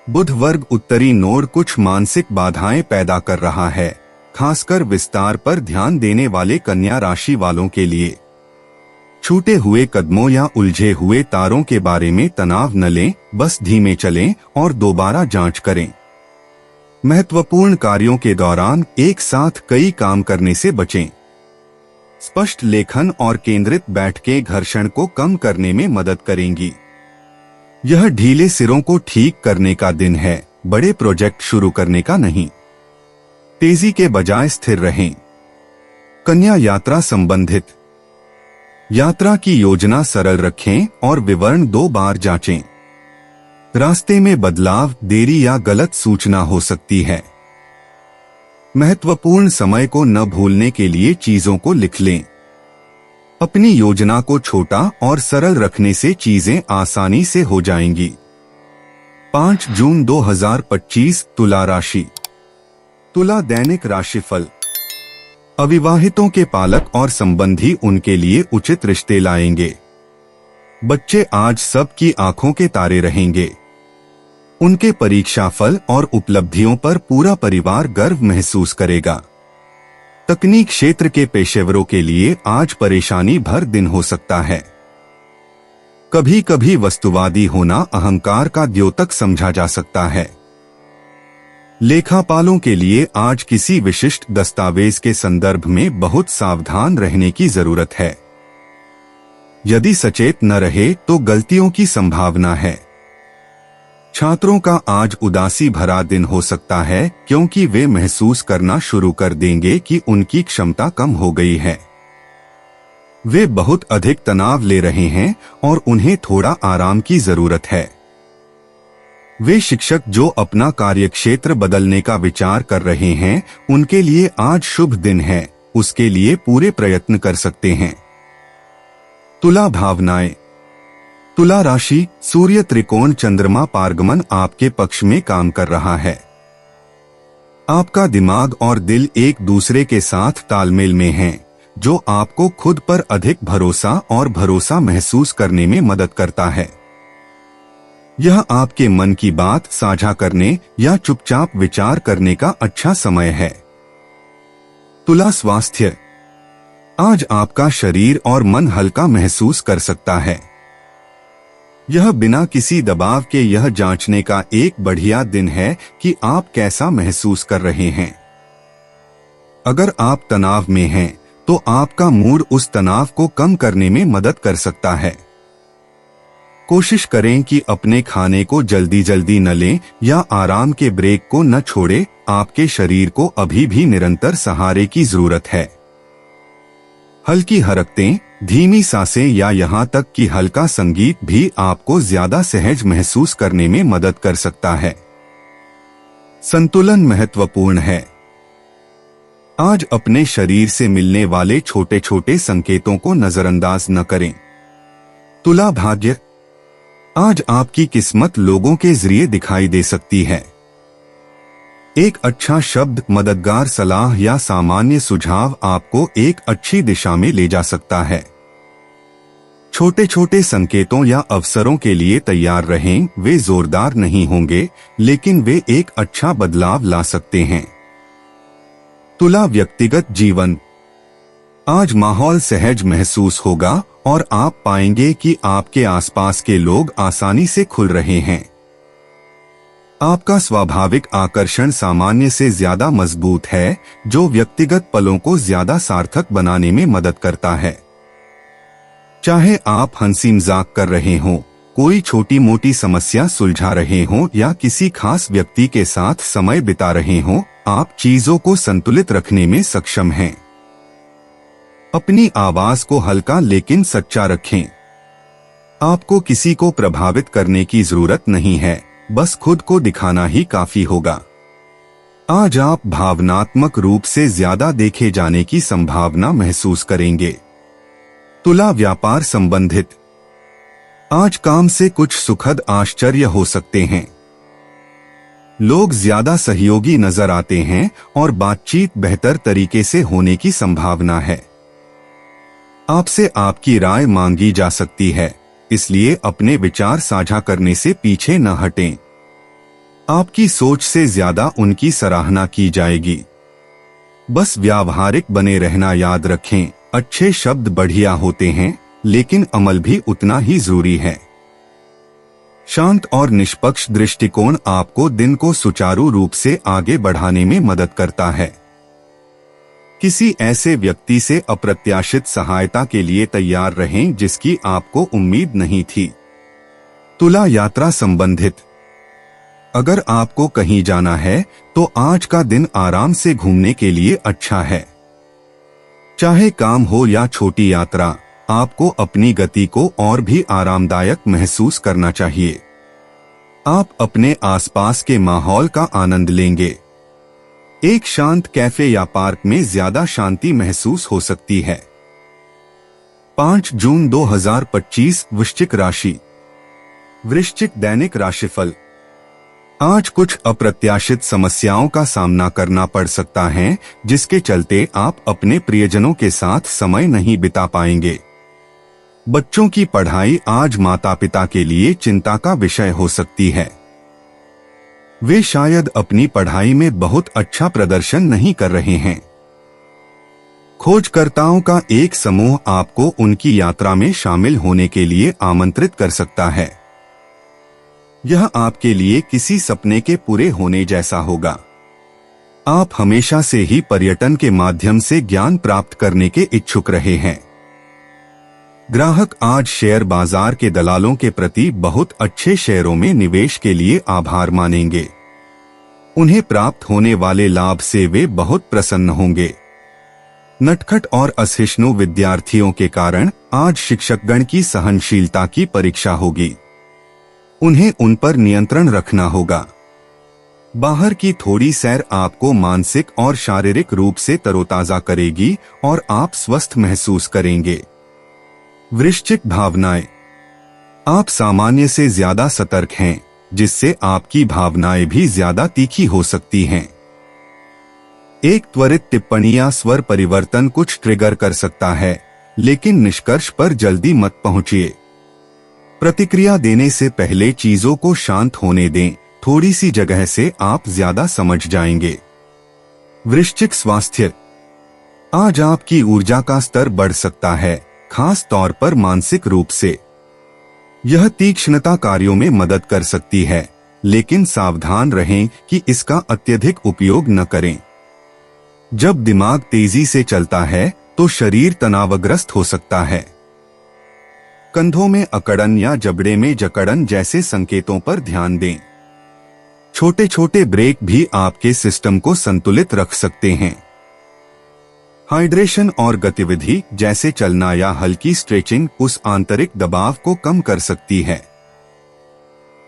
S2: बुध वर्ग उत्तरी नोड कुछ मानसिक बाधाएं पैदा कर रहा है, खासकर विस्तार पर ध्यान देने वाले कन्या राशि वालों के लिए। छूटे हुए कदमों या उलझे हुए तारों के बारे में तनाव न लें, बस धीमे चलें और दोबारा जांच करें। महत्वपूर्ण कार्यों के दौरान एक साथ कई काम करने से बचें। स्पष्ट लेखन और केंद्रित बैठकें घर्षण को कम करने में मदद करेंगी। यह ढीले सिरों को ठीक करने का दिन है, बड़े प्रोजेक्ट शुरू करने का नहीं। तेजी के बजाय स्थिर रहें। कन्या यात्रा संबंधित, यात्रा की योजना सरल रखें और विवरण 2 बार जांचें। रास्ते में बदलाव, देरी या गलत सूचना हो सकती है। महत्वपूर्ण समय को न भूलने के लिए चीजों को लिख लें। अपनी योजना को छोटा और सरल रखने से चीजें आसानी से हो जाएंगी। 5 जून 2025 तुला राशि। तुला दैनिक राशिफल। अविवाहितों के पालक और संबंधी उनके लिए उचित रिश्ते लाएंगे। बच्चे आज सबकी आंखों के तारे रहेंगे। उनके परीक्षा फल और उपलब्धियों पर पूरा परिवार गर्व महसूस करेगा। तकनीक क्षेत्र के पेशेवरों के लिए आज परेशानी भर दिन हो सकता है। कभी कभी वस्तुवादी होना अहंकार का द्योतक समझा जा सकता है। लेखापालों के लिए आज किसी विशिष्ट दस्तावेज के संदर्भ में बहुत सावधान रहने की जरूरत है। यदि सचेत न रहे तो गलतियों की संभावना है। छात्रों का आज उदासी भरा दिन हो सकता है क्योंकि वे महसूस करना शुरू कर देंगे कि उनकी क्षमता कम हो गई है। वे बहुत अधिक तनाव ले रहे हैं और उन्हें थोड़ा आराम की जरूरत है। वे शिक्षक जो अपना कार्यक्षेत्र बदलने का विचार कर रहे हैं, उनके लिए आज शुभ दिन है, उसके लिए पूरे प्रयत्न कर सकते हैं। तुला भावनाएं। तुला राशि, सूर्य त्रिकोण चंद्रमा पारगमन आपके पक्ष में काम कर रहा है। आपका दिमाग और दिल एक दूसरे के साथ तालमेल में हैं, जो आपको खुद पर अधिक भरोसा और भरोसा महसूस करने में मदद करता है। यह आपके मन की बात साझा करने या चुपचाप विचार करने का अच्छा समय है। तुला स्वास्थ्य। आज आपका शरीर और मन हल्का महसूस कर सकता है। यह बिना किसी दबाव के यह जांचने का एक बढ़िया दिन है कि आप कैसा महसूस कर रहे हैं। अगर आप तनाव में हैं, तो आपका मूड उस तनाव को कम करने में मदद कर सकता है। कोशिश करें कि अपने खाने को जल्दी जल्दी न लें या आराम के ब्रेक को न छोड़ें, आपके शरीर को अभी भी निरंतर सहारे की जरूरत है। हल्की हरकतें, धीमी सांसें या यहाँ तक कि हल्का संगीत भी आपको ज्यादा सहज महसूस करने में मदद कर सकता है। संतुलन महत्वपूर्ण है। आज अपने शरीर से मिलने वाले छोटे छोटे संकेतों को नजरअंदाज न करें। तुला भाग्य। आज आपकी किस्मत लोगों के जरिए दिखाई दे सकती है। एक अच्छा शब्द, मददगार सलाह या सामान्य सुझाव आपको एक अच्छी दिशा में ले जा सकता है। छोटे छोटे संकेतों या अवसरों के लिए तैयार रहें। वे जोरदार नहीं होंगे, लेकिन वे एक अच्छा बदलाव ला सकते हैं। तुला व्यक्तिगत जीवन। आज माहौल सहज महसूस होगा और आप पाएंगे कि आपके आसपास के लोग आसानी से खुल रहे हैं। आपका स्वाभाविक आकर्षण सामान्य से ज्यादा मजबूत है, जो व्यक्तिगत पलों को ज्यादा सार्थक बनाने में मदद करता है। चाहे आप हंसी मजाक कर रहे हों, कोई छोटी मोटी समस्या सुलझा रहे हों या किसी खास व्यक्ति के साथ समय बिता रहे हों, आप चीजों को संतुलित रखने में सक्षम हैं। अपनी आवाज को हल्का लेकिन सच्चा रखें। आपको किसी को प्रभावित करने की जरूरत नहीं है, बस खुद को दिखाना ही काफी होगा। आज आप भावनात्मक रूप से ज्यादा देखे जाने की संभावना महसूस करेंगे। तुला व्यापार संबंधित। आज काम से कुछ सुखद आश्चर्य हो सकते हैं। लोग ज्यादा सहयोगी नजर आते हैं और बातचीत बेहतर तरीके से होने की संभावना है। आपसे आपकी राय मांगी जा सकती है, इसलिए अपने विचार साझा करने से पीछे न हटें। आपकी सोच से ज्यादा उनकी सराहना की जाएगी। बस व्यावहारिक बने रहना याद रखें। अच्छे शब्द बढ़िया होते हैं, लेकिन अमल भी उतना ही जरूरी है। शांत और निष्पक्ष दृष्टिकोण आपको दिन को सुचारू रूप से आगे बढ़ाने में मदद करता है। किसी ऐसे व्यक्ति से अप्रत्याशित सहायता के लिए तैयार रहें जिसकी आपको उम्मीद नहीं थी। तुला यात्रा संबंधित। अगर आपको कहीं जाना है, तो आज का दिन आराम से घूमने के लिए अच्छा है। चाहे काम हो या छोटी यात्रा, आपको अपनी गति को और भी आरामदायक महसूस करना चाहिए। आप अपने आसपास के माहौल का आनंद लेंगे। एक शांत कैफे या पार्क में ज्यादा शांति महसूस हो सकती है। 5 जून 2025 वृश्चिक राशि। वृश्चिक दैनिक राशिफल। आज कुछ अप्रत्याशित समस्याओं का सामना करना पड़ सकता है, जिसके चलते आप अपने प्रियजनों के साथ समय नहीं बिता पाएंगे। बच्चों की पढ़ाई आज माता पिता के लिए चिंता का विषय हो सकती है। वे शायद अपनी पढ़ाई में बहुत अच्छा प्रदर्शन नहीं कर रहे हैं। खोजकर्ताओं का एक समूह आपको उनकी यात्रा में शामिल होने के लिए आमंत्रित कर सकता है। यह आपके लिए किसी सपने के पूरे होने जैसा होगा। आप हमेशा से ही पर्यटन के माध्यम से ज्ञान प्राप्त करने के इच्छुक रहे हैं। ग्राहक आज शेयर बाजार के दलालों के प्रति बहुत अच्छे शेयरों में निवेश के लिए आभार मानेंगे। उन्हें प्राप्त होने वाले लाभ से वे बहुत प्रसन्न होंगे। नटखट और असहिष्णु विद्यार्थियों के कारण आज शिक्षकगण की सहनशीलता की परीक्षा होगी। उन्हें उन पर नियंत्रण रखना होगा। बाहर की थोड़ी सैर आपको मानसिक और शारीरिक रूप से तरोताजा करेगी और आप स्वस्थ महसूस करेंगे। वृश्चिक भावनाएं। आप सामान्य से ज्यादा सतर्क हैं, जिससे आपकी भावनाएं भी ज्यादा तीखी हो सकती हैं। एक त्वरित टिप्पणी या स्वर परिवर्तन कुछ ट्रिगर कर सकता है, लेकिन निष्कर्ष पर जल्दी मत पहुंचिए। प्रतिक्रिया देने से पहले चीजों को शांत होने दें, थोड़ी सी जगह से आप ज्यादा समझ जाएंगे। वृश्चिक स्वास्थ्य। आज आपकी ऊर्जा का स्तर बढ़ सकता है, खास तौर पर मानसिक रूप से। यह तीक्ष्णता कार्यों में मदद कर सकती है, लेकिन सावधान रहें कि इसका अत्यधिक उपयोग न करें। जब दिमाग तेजी से चलता है तो शरीर तनावग्रस्त हो सकता है। कंधों में अकड़न या जबड़े में जकड़न जैसे संकेतों पर ध्यान दें। छोटे छोटे ब्रेक भी आपके सिस्टम को संतुलित रख सकते हैं। हाइड्रेशन और गतिविधि जैसे चलना या हल्की स्ट्रेचिंग उस आंतरिक दबाव को कम कर सकती है।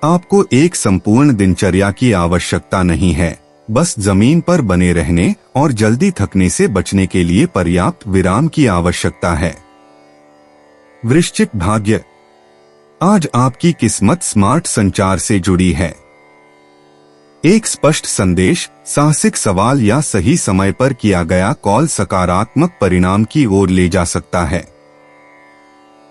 S2: आपको एक संपूर्ण दिनचर्या की आवश्यकता नहीं है, बस जमीन पर बने रहने और जल्दी थकने से बचने के लिए पर्याप्त विराम की आवश्यकता है। वृश्चिक भाग्य। आज आपकी किस्मत स्मार्ट संचार से जुड़ी है। एक स्पष्ट संदेश, साहसिक सवाल या सही समय पर किया गया कॉल सकारात्मक परिणाम की ओर ले जा सकता है।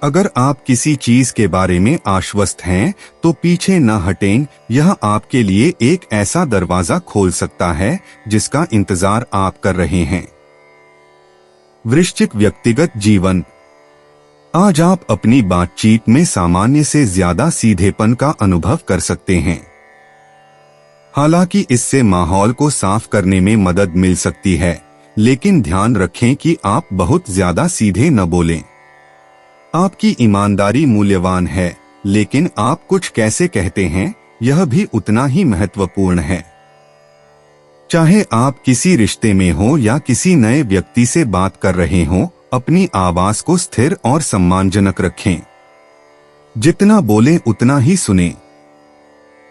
S2: अगर आप किसी चीज के बारे में आश्वस्त हैं, तो पीछे न हटें। यह आपके लिए एक ऐसा दरवाजा खोल सकता है जिसका इंतजार आप कर रहे हैं। वृश्चिक व्यक्तिगत जीवन। आज आप अपनी बातचीत में सामान्य से ज्यादा सीधेपन का अनुभव कर सकते हैं। हालांकि इससे माहौल को साफ करने में मदद मिल सकती है, लेकिन ध्यान रखें कि आप बहुत ज्यादा सीधे न बोलें। आपकी ईमानदारी मूल्यवान है, लेकिन आप कुछ कैसे कहते हैं यह भी उतना ही महत्वपूर्ण है। चाहे आप किसी रिश्ते में हो या किसी नए व्यक्ति से बात कर रहे हो, अपनी आवाज को स्थिर और सम्मानजनक रखें। जितना बोलें उतना ही सुनें।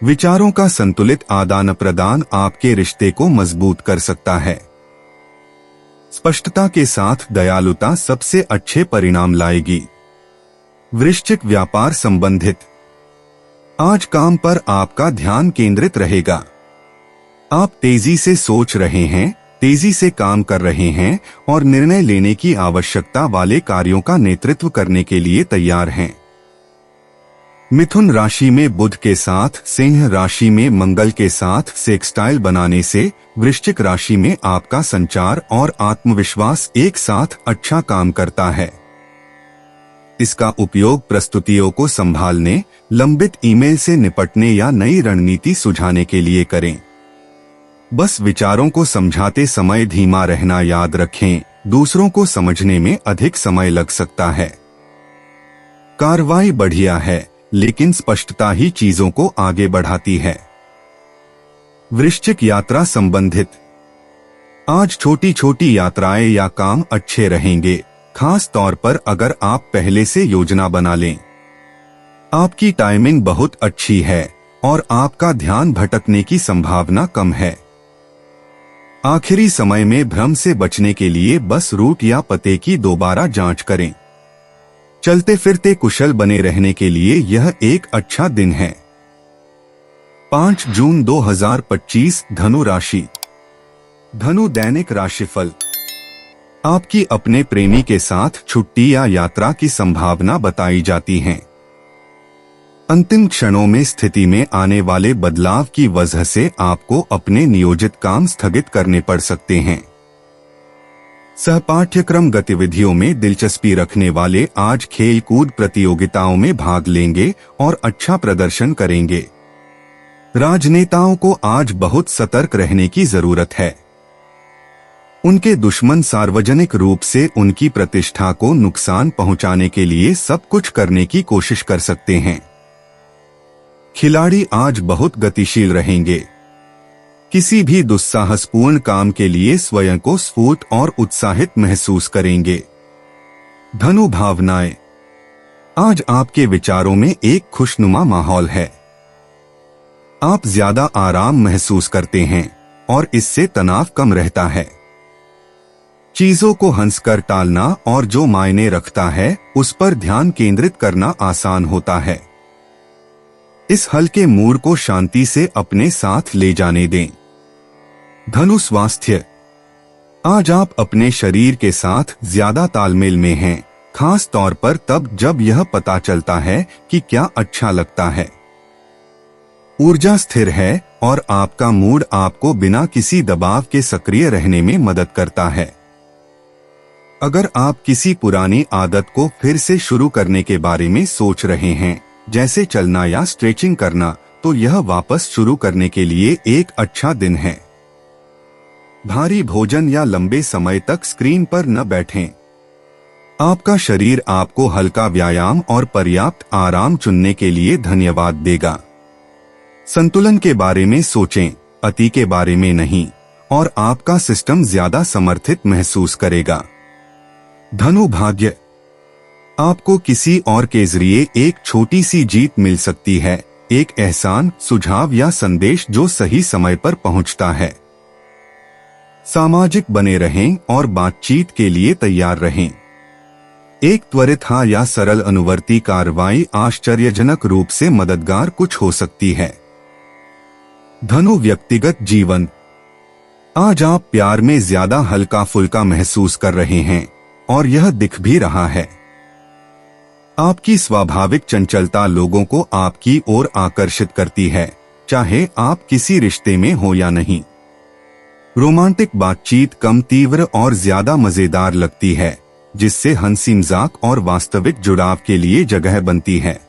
S2: विचारों का संतुलित आदान प्रदान आपके रिश्ते को मजबूत कर सकता है। स्पष्टता के साथ दयालुता सबसे अच्छे परिणाम लाएगी। वृश्चिक व्यापार संबंधित। आज काम पर आपका ध्यान केंद्रित रहेगा। आप तेजी से सोच रहे हैं, तेजी से काम कर रहे हैं और निर्णय लेने की आवश्यकता वाले कार्यों का नेतृत्व करने के लिए तैयार हैं। मिथुन राशि में बुध के साथ सिंह राशि में मंगल के साथ सेक्सटाइल बनाने से वृश्चिक राशि में आपका संचार और आत्मविश्वास एक साथ अच्छा काम करता है। इसका उपयोग प्रस्तुतियों को संभालने, लंबित ईमेल से निपटने या नई रणनीति सुझाने के लिए करें। बस विचारों को समझाते समय धीमा रहना याद रखें, दूसरों को समझने में अधिक समय लग सकता है। कार्रवाई बढ़िया है, लेकिन स्पष्टता ही चीजों को आगे बढ़ाती है। वृश्चिक यात्रा संबंधित। आज छोटी छोटी यात्राएं या काम अच्छे रहेंगे, खास तौर पर अगर आप पहले से योजना बना लें। आपकी टाइमिंग बहुत अच्छी है और आपका ध्यान भटकने की संभावना कम है। आखिरी समय में भ्रम से बचने के लिए बस रूट या पते की दोबारा जांच करें। चलते फिरते कुशल बने रहने के लिए यह एक अच्छा दिन है। 5 जून 2025 धनु राशि। धनु दैनिक राशिफल। आपकी अपने प्रेमी के साथ छुट्टी या यात्रा की संभावना बताई जाती है। अंतिम क्षणों में स्थिति में आने वाले बदलाव की वजह से आपको अपने नियोजित काम स्थगित करने पड़ सकते हैं। सहपाठ्यक्रम गतिविधियों में दिलचस्पी रखने वाले आज खेल कूद प्रतियोगिताओं में भाग लेंगे और अच्छा प्रदर्शन करेंगे। राजनेताओं को आज बहुत सतर्क रहने की जरूरत है। उनके दुश्मन सार्वजनिक रूप से उनकी प्रतिष्ठा को नुकसान पहुंचाने के लिए सब कुछ करने की कोशिश कर सकते हैं। खिलाड़ी आज बहुत गतिशील रहेंगे। किसी भी दुस्साहसपूर्ण काम के लिए स्वयं को स्फूर्त और उत्साहित महसूस करेंगे। धनु भावनाएं, आज आपके विचारों में एक खुशनुमा माहौल है। आप ज्यादा आराम महसूस करते हैं और इससे तनाव कम रहता है। चीजों को हंसकर टालना और जो मायने रखता है उस पर ध्यान केंद्रित करना आसान होता है। इस हल्के मूड को शांति से अपने साथ ले जाने दें। धनु स्वास्थ्य, आज आप अपने शरीर के साथ ज्यादा तालमेल में हैं, खास तौर पर तब जब यह पता चलता है कि क्या अच्छा लगता है। ऊर्जा स्थिर है और आपका मूड आपको बिना किसी दबाव के सक्रिय रहने में मदद करता है। अगर आप किसी पुरानी आदत को फिर से शुरू करने के बारे में सोच रहे हैं, जैसे चलना या स्ट्रेचिंग करना, तो यह वापस शुरू करने के लिए एक अच्छा दिन है। भारी भोजन या लंबे समय तक स्क्रीन पर न बैठें। आपका शरीर आपको हल्का व्यायाम और पर्याप्त आराम चुनने के लिए धन्यवाद देगा। संतुलन के बारे में सोचें, अति के बारे में नहीं, और आपका सिस्टम ज्यादा समर्थित महसूस करेगा। धनु भाग्य, आपको किसी और के जरिए एक छोटी सी जीत मिल सकती है, एक एहसान, सुझाव या संदेश जो सही समय पर पहुंचता है। सामाजिक बने रहें और बातचीत के लिए तैयार रहें। एक त्वरित हाँ या सरल अनुवर्ती कार्रवाई आश्चर्यजनक रूप से मददगार कुछ हो सकती है। धनु व्यक्तिगत जीवन, आज आप प्यार में ज्यादा हल्का फुल्का महसूस कर रहे हैं और यह दिख भी रहा है। आपकी स्वाभाविक चंचलता लोगों को आपकी ओर आकर्षित करती है, चाहे आप किसी रिश्ते में हो या नहीं। रोमांटिक बातचीत कम तीव्र और ज्यादा मजेदार लगती है, जिससे हंसी मजाक और वास्तविक जुड़ाव के लिए जगह बनती है।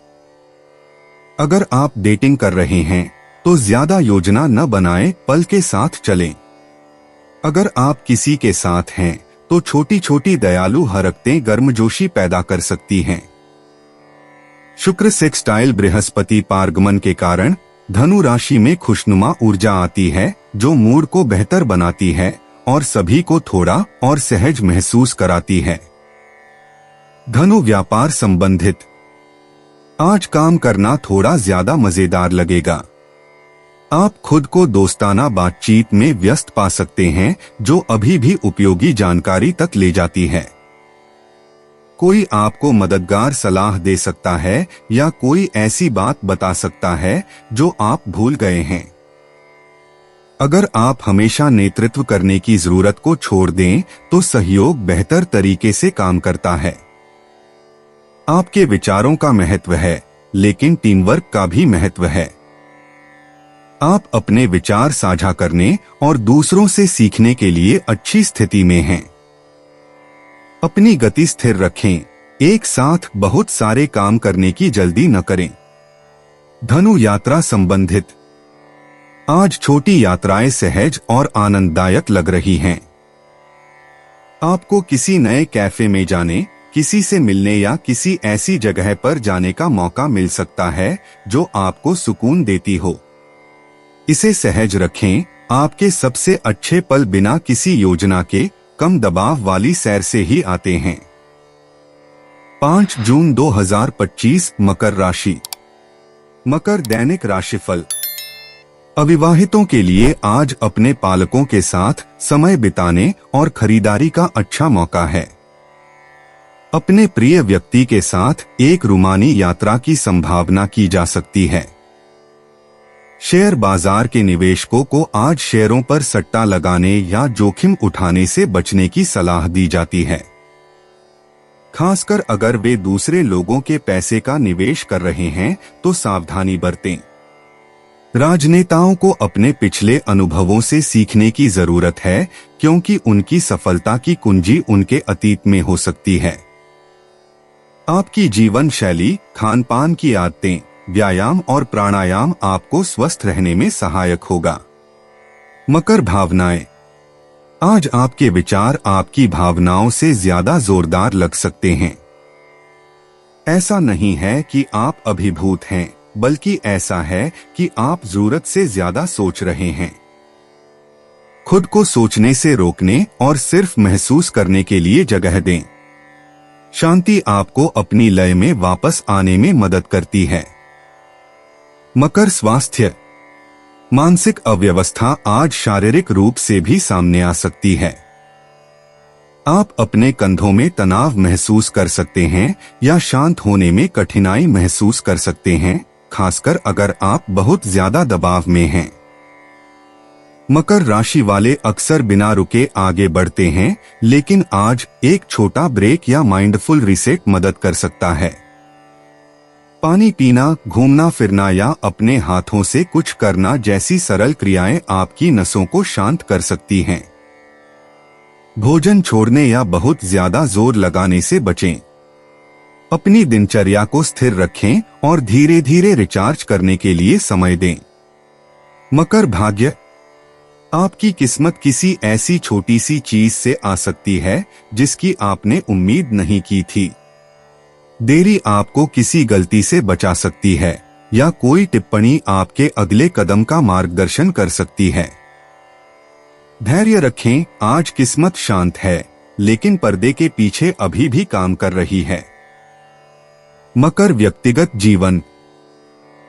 S2: अगर आप डेटिंग कर रहे हैं तो ज्यादा योजना न बनाएं, पल के साथ चलें। अगर आप किसी के साथ हैं तो छोटी छोटी दयालु हरकतें गर्मजोशी पैदा कर सकती हैं। शुक्र सेक्सटाइल बृहस्पति पारगमन के कारण धनु राशि में खुशनुमा ऊर्जा आती है, जो मूड को बेहतर बनाती है और सभी को थोड़ा और सहज महसूस कराती है। धनु व्यापार संबंधित, आज काम करना थोड़ा ज्यादा मजेदार लगेगा। आप खुद को दोस्ताना बातचीत में व्यस्त पा सकते हैं, जो अभी भी उपयोगी जानकारी तक ले जाती है। कोई आपको मददगार सलाह दे सकता है या कोई ऐसी बात बता सकता है जो आप भूल गए हैं। अगर आप हमेशा नेतृत्व करने की जरूरत को छोड़ दें तो सहयोग बेहतर तरीके से काम करता है। आपके विचारों का महत्व है, लेकिन टीम वर्क का भी महत्व है। आप अपने विचार साझा करने और दूसरों से सीखने के लिए अच्छी स्थिति में हैं। अपनी गति स्थिर रखें, एक साथ बहुत सारे काम करने की जल्दी न करें। धनु यात्रा संबंधित, आज छोटी यात्राएं सहज और आनंददायक लग रही हैं। आपको किसी नए कैफे में जाने, किसी से मिलने या किसी ऐसी जगह पर जाने का मौका मिल सकता है जो आपको सुकून देती हो। इसे सहज रखें, आपके सबसे अच्छे पल बिना किसी योजना के कम दबाव वाली सैर से ही आते हैं। 5 जून 2025 मकर राशि। मकर दैनिक राशिफल। अविवाहितों के लिए आज अपने पालकों के साथ समय बिताने और खरीदारी का अच्छा मौका है। अपने प्रिय व्यक्ति के साथ एक रूमानी यात्रा की संभावना की जा सकती है। शेयर बाजार के निवेशकों को आज शेयरों पर सट्टा लगाने या जोखिम उठाने से बचने की सलाह दी जाती है, खासकर अगर वे दूसरे लोगों के पैसे का निवेश कर रहे हैं तो सावधानी बरतें। राजनेताओं को अपने पिछले अनुभवों से सीखने की जरूरत है, क्योंकि उनकी सफलता की कुंजी उनके अतीत में हो सकती है। आपकी जीवन शैली, खान पान की आदतें, व्यायाम और प्राणायाम आपको स्वस्थ रहने में सहायक होगा। मकर भावनाएं। आज आपके विचार आपकी भावनाओं से ज्यादा जोरदार लग सकते हैं। ऐसा नहीं है कि आप अभिभूत हैं, बल्कि ऐसा है कि आप जरूरत से ज्यादा सोच रहे हैं। खुद को सोचने से रोकने और सिर्फ महसूस करने के लिए जगह दें। शांति आपको अपनी लय में वापस आने में मदद करती है। मकर स्वास्थ्य। मानसिक अव्यवस्था आज शारीरिक रूप से भी सामने आ सकती है। आप अपने कंधों में तनाव महसूस कर सकते हैं या शांत होने में कठिनाई महसूस कर सकते हैं, खासकर अगर आप बहुत ज्यादा दबाव में हैं। मकर राशि वाले अक्सर बिना रुके आगे बढ़ते हैं, लेकिन आज एक छोटा ब्रेक या माइंडफुल रीसेट मदद कर सकता है। पानी पीना, घूमना फिरना या अपने हाथों से कुछ करना जैसी सरल क्रियाएं आपकी नसों को शांत कर सकती हैं। भोजन छोड़ने या बहुत ज्यादा जोर लगाने से बचें। अपनी दिनचर्या को स्थिर रखें और धीरे धीरे रिचार्ज करने के लिए समय दें। मकर भाग्य। आपकी किस्मत किसी ऐसी छोटी सी चीज से आ सकती है जिसकी आपने उम्मीद नहीं की थी। देरी आपको किसी गलती से बचा सकती है या कोई टिप्पणी आपके अगले कदम का मार्गदर्शन कर सकती है। धैर्य रखें, आज किस्मत शांत है, लेकिन पर्दे के पीछे अभी भी काम कर रही है। मकर व्यक्तिगत जीवन।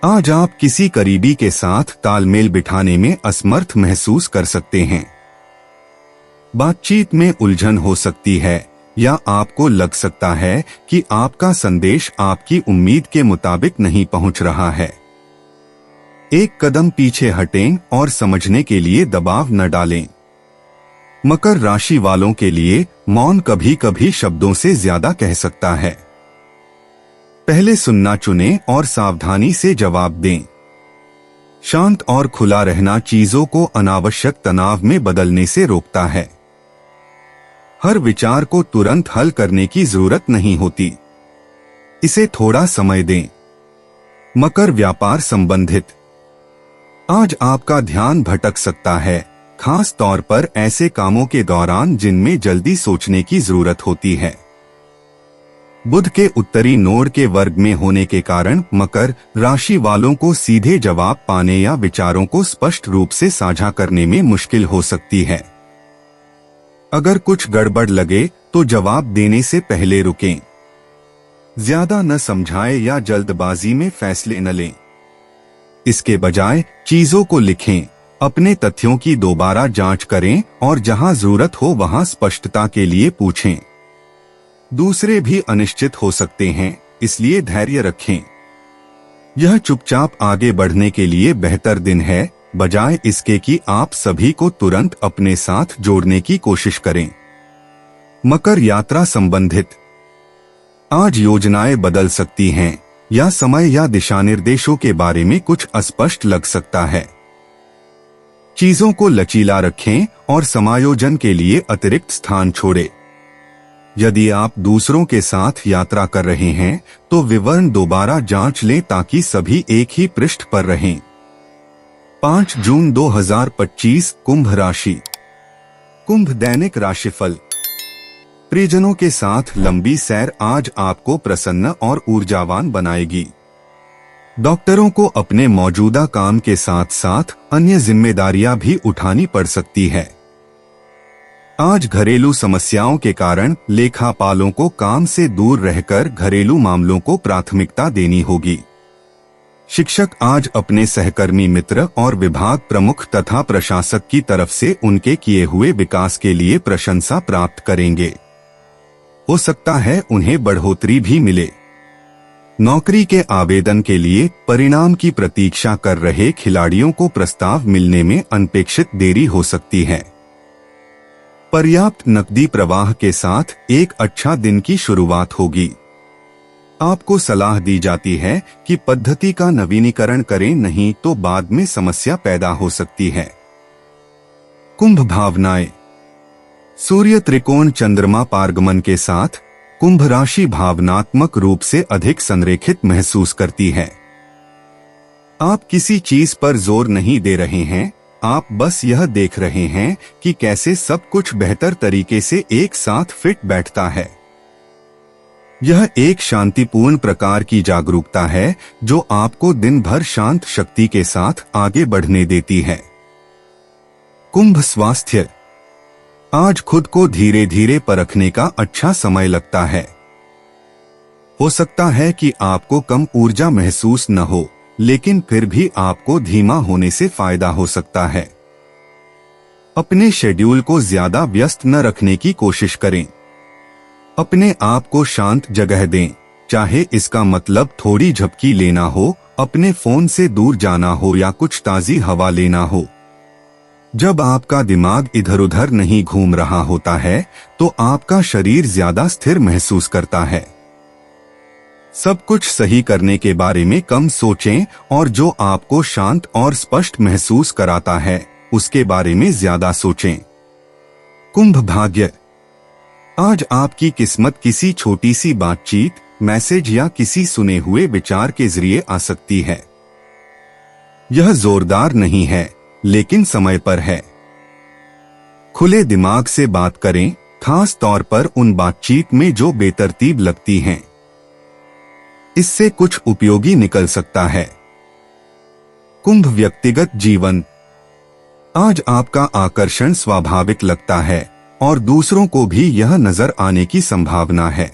S2: आज आप किसी करीबी के साथ तालमेल बिठाने में असमर्थ महसूस कर सकते हैं। बातचीत में उलझन हो सकती है या आपको लग सकता है कि आपका संदेश आपकी उम्मीद के मुताबिक नहीं पहुंच रहा है। एक कदम पीछे हटें और समझने के लिए दबाव न डालें। मकर राशि वालों के लिए मौन कभी कभी शब्दों से ज्यादा कह सकता है। पहले सुनना चुनें और सावधानी से जवाब दें। शांत और खुला रहना चीजों को अनावश्यक तनाव में बदलने से रोकता है। हर विचार को तुरंत हल करने की जरूरत नहीं होती, इसे थोड़ा समय दें। मकर व्यापार संबंधित। आज आपका ध्यान भटक सकता है, खास तौर पर ऐसे कामों के दौरान जिनमें जल्दी सोचने की जरूरत होती है। बुध के उत्तरी नोड के वर्ग में होने के कारण मकर राशि वालों को सीधे जवाब पाने या विचारों को स्पष्ट रूप से साझा करने में मुश्किल हो सकती है। अगर कुछ गड़बड़ लगे तो जवाब देने से पहले रुकें। ज्यादा न समझाएं या जल्दबाजी में फैसले न लें। इसके बजाय चीजों को लिखें, अपने तथ्यों की दोबारा जांच करें और जहां जरूरत हो वहां स्पष्टता के लिए पूछें। दूसरे भी अनिश्चित हो सकते हैं, इसलिए धैर्य रखें। यह चुपचाप आगे बढ़ने के लिए बेहतर दिन है, बजाय इसके कि आप सभी को तुरंत अपने साथ जोड़ने की कोशिश करें। मकर यात्रा संबंधित। आज योजनाएं बदल सकती हैं या समय या दिशानिर्देशों के बारे में कुछ अस्पष्ट लग सकता है। चीजों को लचीला रखें और समायोजन के लिए अतिरिक्त स्थान छोड़ें। यदि आप दूसरों के साथ यात्रा कर रहे हैं तो विवरण दोबारा जांच लें ताकि सभी एक ही पृष्ठ पर रहें। 5 जून 2025 कुंभ राशि। कुंभ दैनिक राशिफल। प्रियजनों के साथ लंबी सैर आज आपको प्रसन्न और ऊर्जावान बनाएगी। डॉक्टरों को अपने मौजूदा काम के साथ साथ अन्य जिम्मेदारियां भी उठानी पड़ सकती है। आज घरेलू समस्याओं के कारण लेखापालों को काम से दूर रहकर घरेलू मामलों को प्राथमिकता देनी होगी। शिक्षक आज अपने सहकर्मी मित्र और विभाग प्रमुख तथा प्रशासक की तरफ से उनके किए हुए विकास के लिए प्रशंसा प्राप्त करेंगे। हो सकता है उन्हें बढ़ोतरी भी मिले। नौकरी के आवेदन के लिए परिणाम की प्रतीक्षा कर रहे खिलाड़ियों को प्रस्ताव मिलने में अनपेक्षित देरी हो सकती है। पर्याप्त नकदी प्रवाह के साथ एक अच्छा दिन की शुरुआत होगी। आपको सलाह दी जाती है कि पद्धति का नवीनीकरण करें, नहीं तो बाद में समस्या पैदा हो सकती है। कुंभ भावनाएं। सूर्य त्रिकोण चंद्रमा पारगमन के साथ कुंभ राशि भावनात्मक रूप से अधिक संरेखित महसूस करती है। आप किसी चीज पर जोर नहीं दे रहे हैं, आप बस यह देख रहे हैं कि कैसे सब कुछ बेहतर तरीके से एक साथ फिट बैठता है। यह एक शांतिपूर्ण प्रकार की जागरूकता है जो आपको दिन भर शांत शक्ति के साथ आगे बढ़ने देती है। कुंभ स्वास्थ्य। आज खुद को धीरे धीरे परखने का अच्छा समय लगता है। हो सकता है कि आपको कम ऊर्जा महसूस न हो, लेकिन फिर भी आपको धीमा होने से फायदा हो सकता है। अपने शेड्यूल को ज्यादा व्यस्त न रखने की कोशिश करें। अपने आप को शांत जगह दें, चाहे इसका मतलब थोड़ी झपकी लेना हो, अपने फोन से दूर जाना हो या कुछ ताजी हवा लेना हो। जब आपका दिमाग इधर उधर नहीं घूम रहा होता है तो आपका शरीर ज्यादा स्थिर महसूस करता है। सब कुछ सही करने के बारे में कम सोचें और जो आपको शांत और स्पष्ट महसूस कराता है उसके बारे में ज्यादा सोचें। कुंभ भाग्य। आज आपकी किस्मत किसी छोटी सी बातचीत, मैसेज या किसी सुने हुए विचार के जरिए आ सकती है। यह जोरदार नहीं है, लेकिन समय पर है। खुले दिमाग से बात करें, खास तौर पर उन बातचीत में जो बेतरतीब लगती हैं। इससे कुछ उपयोगी निकल सकता है। कुंभ व्यक्तिगत जीवन। आज आपका आकर्षण स्वाभाविक लगता है और दूसरों को भी यह नजर आने की संभावना है।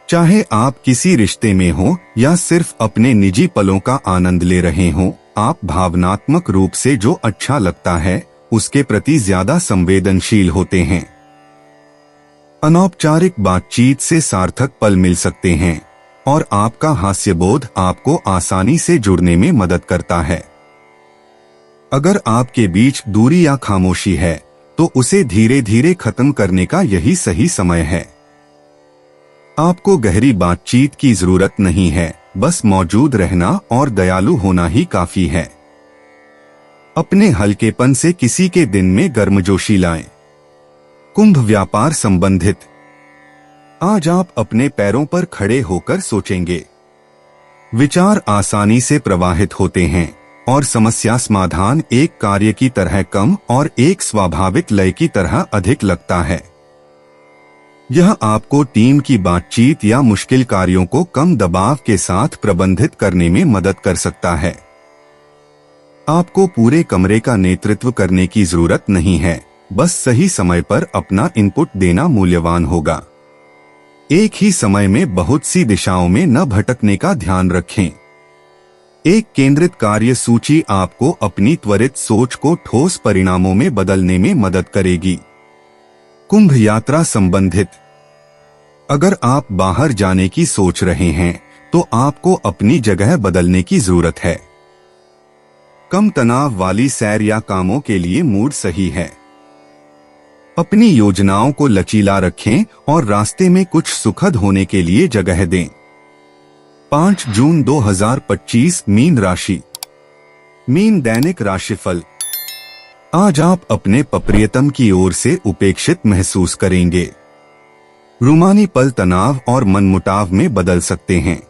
S2: चाहे आप किसी रिश्ते में हो या सिर्फ अपने निजी पलों का आनंद ले रहे हो, आप भावनात्मक रूप से जो अच्छा लगता है उसके प्रति ज्यादा संवेदनशील होते हैं। अनौपचारिक बातचीत से सार्थक पल मिल सकते हैं और आपका हास्यबोध आपको आसानी से जुड़ने में मदद करता है। अगर आपके बीच दूरी या खामोशी है तो उसे धीरे धीरे खत्म करने का यही सही समय है। आपको गहरी बातचीत की जरूरत नहीं है, बस मौजूद रहना और दयालु होना ही काफी है। अपने हल्केपन से किसी के दिन में गर्मजोशी लाएं। कुंभ व्यापार संबंधित। आज आप अपने पैरों पर खड़े होकर सोचेंगे। विचार आसानी से प्रवाहित होते हैं और समस्या समाधान एक कार्य की तरह कम और एक स्वाभाविक लय की तरह अधिक लगता है। यह आपको टीम की बातचीत या मुश्किल कार्यों को कम दबाव के साथ प्रबंधित करने में मदद कर सकता है। आपको पूरे कमरे का नेतृत्व करने की जरूरत नहीं है, बस सही समय पर अपना इनपुट देना मूल्यवान होगा। एक ही समय में बहुत सी दिशाओं में न भटकने का ध्यान रखें। एक केंद्रित कार्य सूची आपको अपनी त्वरित सोच को ठोस परिणामों में बदलने में मदद करेगी। कुंभ यात्रा संबंधित। अगर आप बाहर जाने की सोच रहे हैं तो आपको अपनी जगह बदलने की जरूरत है। कम तनाव वाली सैर या कामों के लिए मूड सही है। अपनी योजनाओं को लचीला रखें और रास्ते में कुछ सुखद होने के लिए जगह दें। 5 जून 2025 मीन राशि। मीन दैनिक राशिफल। आज आप अपने प्रियतम की ओर से उपेक्षित महसूस करेंगे। रूमानी पल तनाव और मनमुटाव में बदल सकते हैं।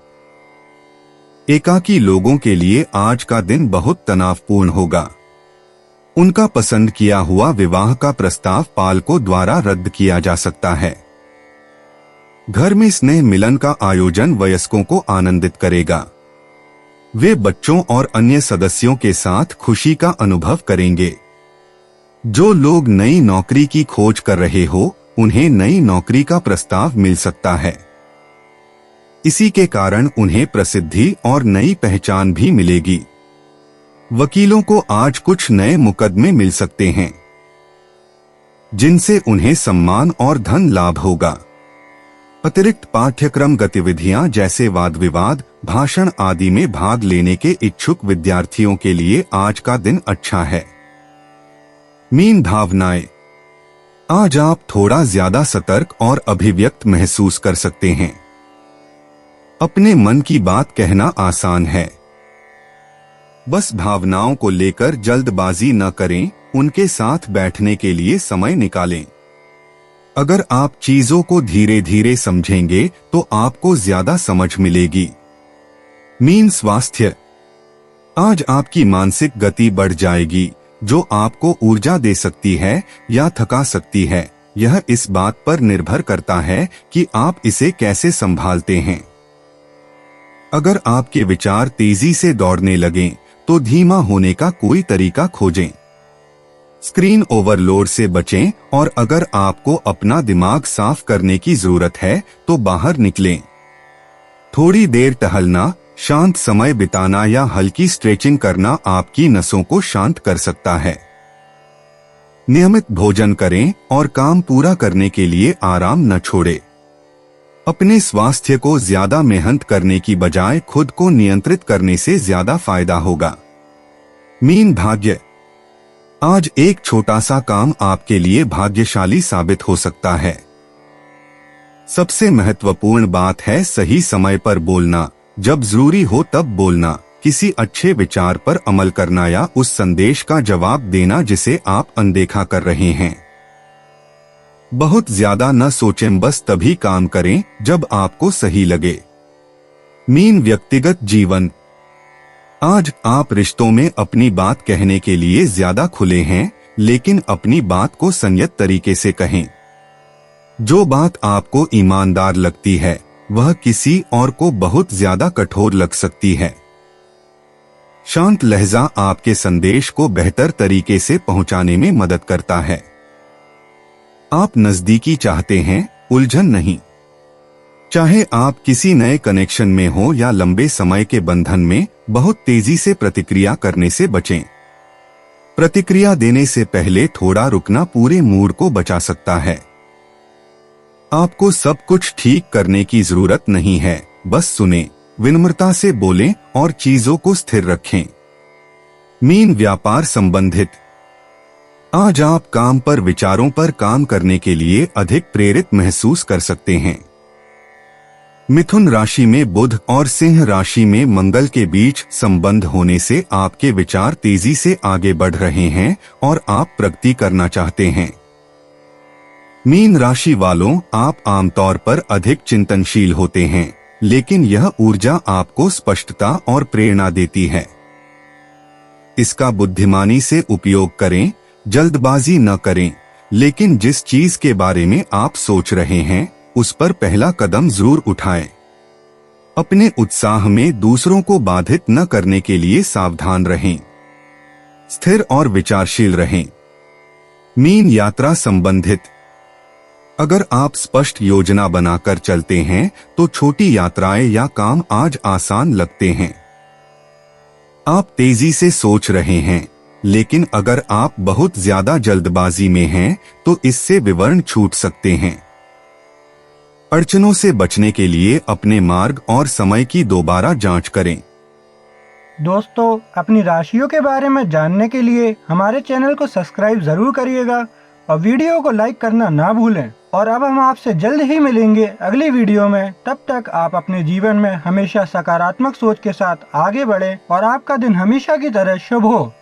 S2: एकाकी लोगों के लिए आज का दिन बहुत तनावपूर्ण होगा। उनका पसंद किया हुआ विवाह का प्रस्ताव पालकों द्वारा रद्द किया जा सकता है। घर में स्नेह मिलन का आयोजन वयस्कों को आनंदित करेगा। वे बच्चों और अन्य सदस्यों के साथ खुशी का अनुभव करेंगे। जो लोग नई नौकरी की खोज कर रहे हो, उन्हें नई नौकरी का प्रस्ताव मिल सकता है। इसी के कारण उन्हें प्रसिद्धि और नई पहचान भी मिलेगी। वकीलों को आज कुछ नए मुकदमे मिल सकते हैं, जिनसे उन्हें सम्मान और धन लाभ होगा। अतिरिक्त पाठ्यक्रम गतिविधियां जैसे वाद विवाद, भाषण आदि में भाग लेने के इच्छुक विद्यार्थियों के लिए आज का दिन अच्छा है। मीन भावनाएं। आज आप थोड़ा ज्यादा सतर्क और अभिव्यक्त महसूस कर सकते हैं। अपने मन की बात कहना आसान है। बस भावनाओं को लेकर जल्दबाजी न करें, उनके साथ बैठने के लिए समय निकालें। अगर आप चीजों को धीरे धीरे समझेंगे तो आपको ज्यादा समझ मिलेगी। मीन स्वास्थ्य। आज आपकी मानसिक गति बढ़ जाएगी, जो आपको ऊर्जा दे सकती है या थका सकती है। यह इस बात पर निर्भर करता है कि आप इसे कैसे संभालते हैं। अगर आपके विचार तेजी से दौड़ने लगें, तो धीमा होने का कोई तरीका खोजें। स्क्रीन ओवरलोड से बचें और अगर आपको अपना दिमाग साफ करने की जरूरत है तो बाहर निकलें। थोड़ी देर टहलना, शांत समय बिताना या हल्की स्ट्रेचिंग करना आपकी नसों को शांत कर सकता है। नियमित भोजन करें और काम पूरा करने के लिए आराम न छोड़ें। अपने स्वास्थ्य को ज्यादा मेहनत करने की बजाय खुद को नियंत्रित करने से ज्यादा फायदा होगा। मीन भाग्य। आज एक छोटा सा काम आपके लिए भाग्यशाली साबित हो सकता है। सबसे महत्वपूर्ण बात है सही समय पर बोलना, जब जरूरी हो तब बोलना, किसी अच्छे विचार पर अमल करना या उस संदेश का जवाब देना जिसे आप अनदेखा कर रहे हैं। बहुत ज्यादा न सोचें, बस तभी काम करें जब आपको सही लगे। मीन व्यक्तिगत जीवन। आज आप रिश्तों में अपनी बात कहने के लिए ज्यादा खुले हैं, लेकिन अपनी बात को संयत तरीके से कहें। जो बात आपको ईमानदार लगती है वह किसी और को बहुत ज्यादा कठोर लग सकती है। शांत लहजा आपके संदेश को बेहतर तरीके से पहुंचाने में मदद करता है। आप नजदीकी चाहते हैं, उलझन नहीं। चाहे आप किसी नए कनेक्शन में हो या लंबे समय के बंधन में, बहुत तेजी से प्रतिक्रिया करने से बचें। प्रतिक्रिया देने से पहले थोड़ा रुकना पूरे मूड को बचा सकता है। आपको सब कुछ ठीक करने की जरूरत नहीं है, बस सुनें, विनम्रता से बोलें और चीजों को स्थिर रखें। मीन व्यापार संबंधित। आज आप काम पर विचारों पर काम करने के लिए अधिक प्रेरित महसूस कर सकते हैं। मिथुन राशि में बुध और सिंह राशि में मंगल के बीच संबंध होने से आपके विचार तेजी से आगे बढ़ रहे हैं और आप प्रगति करना चाहते हैं। मीन राशि वालों, आप आमतौर पर अधिक चिंतनशील होते हैं, लेकिन यह ऊर्जा आपको स्पष्टता और प्रेरणा देती है। इसका बुद्धिमानी से उपयोग करें, जल्दबाजी न करें, लेकिन जिस चीज के बारे में आप सोच रहे हैं उस पर पहला कदम जरूर उठाएं। अपने उत्साह में दूसरों को बाधित न करने के लिए सावधान रहें। स्थिर और विचारशील रहें। मीन यात्रा संबंधित। अगर आप स्पष्ट योजना बनाकर चलते हैं तो छोटी यात्राएं या काम आज आसान लगते हैं। आप तेजी से सोच रहे हैं, लेकिन अगर आप बहुत ज्यादा जल्दबाजी में हैं तो इससे विवरण छूट सकते हैं। अड़चनों से बचने के लिए अपने मार्ग और समय की दोबारा जांच करें।
S1: दोस्तों, अपनी राशियों के बारे में जानने के लिए हमारे चैनल को सब्सक्राइब जरूर करिएगा और वीडियो को लाइक करना ना भूलें। और अब हम आपसे जल्द ही मिलेंगे अगली वीडियो में। तब तक आप अपने जीवन में हमेशा सकारात्मक सोच के साथ आगे बढ़ें और आपका दिन हमेशा की तरह शुभ हो।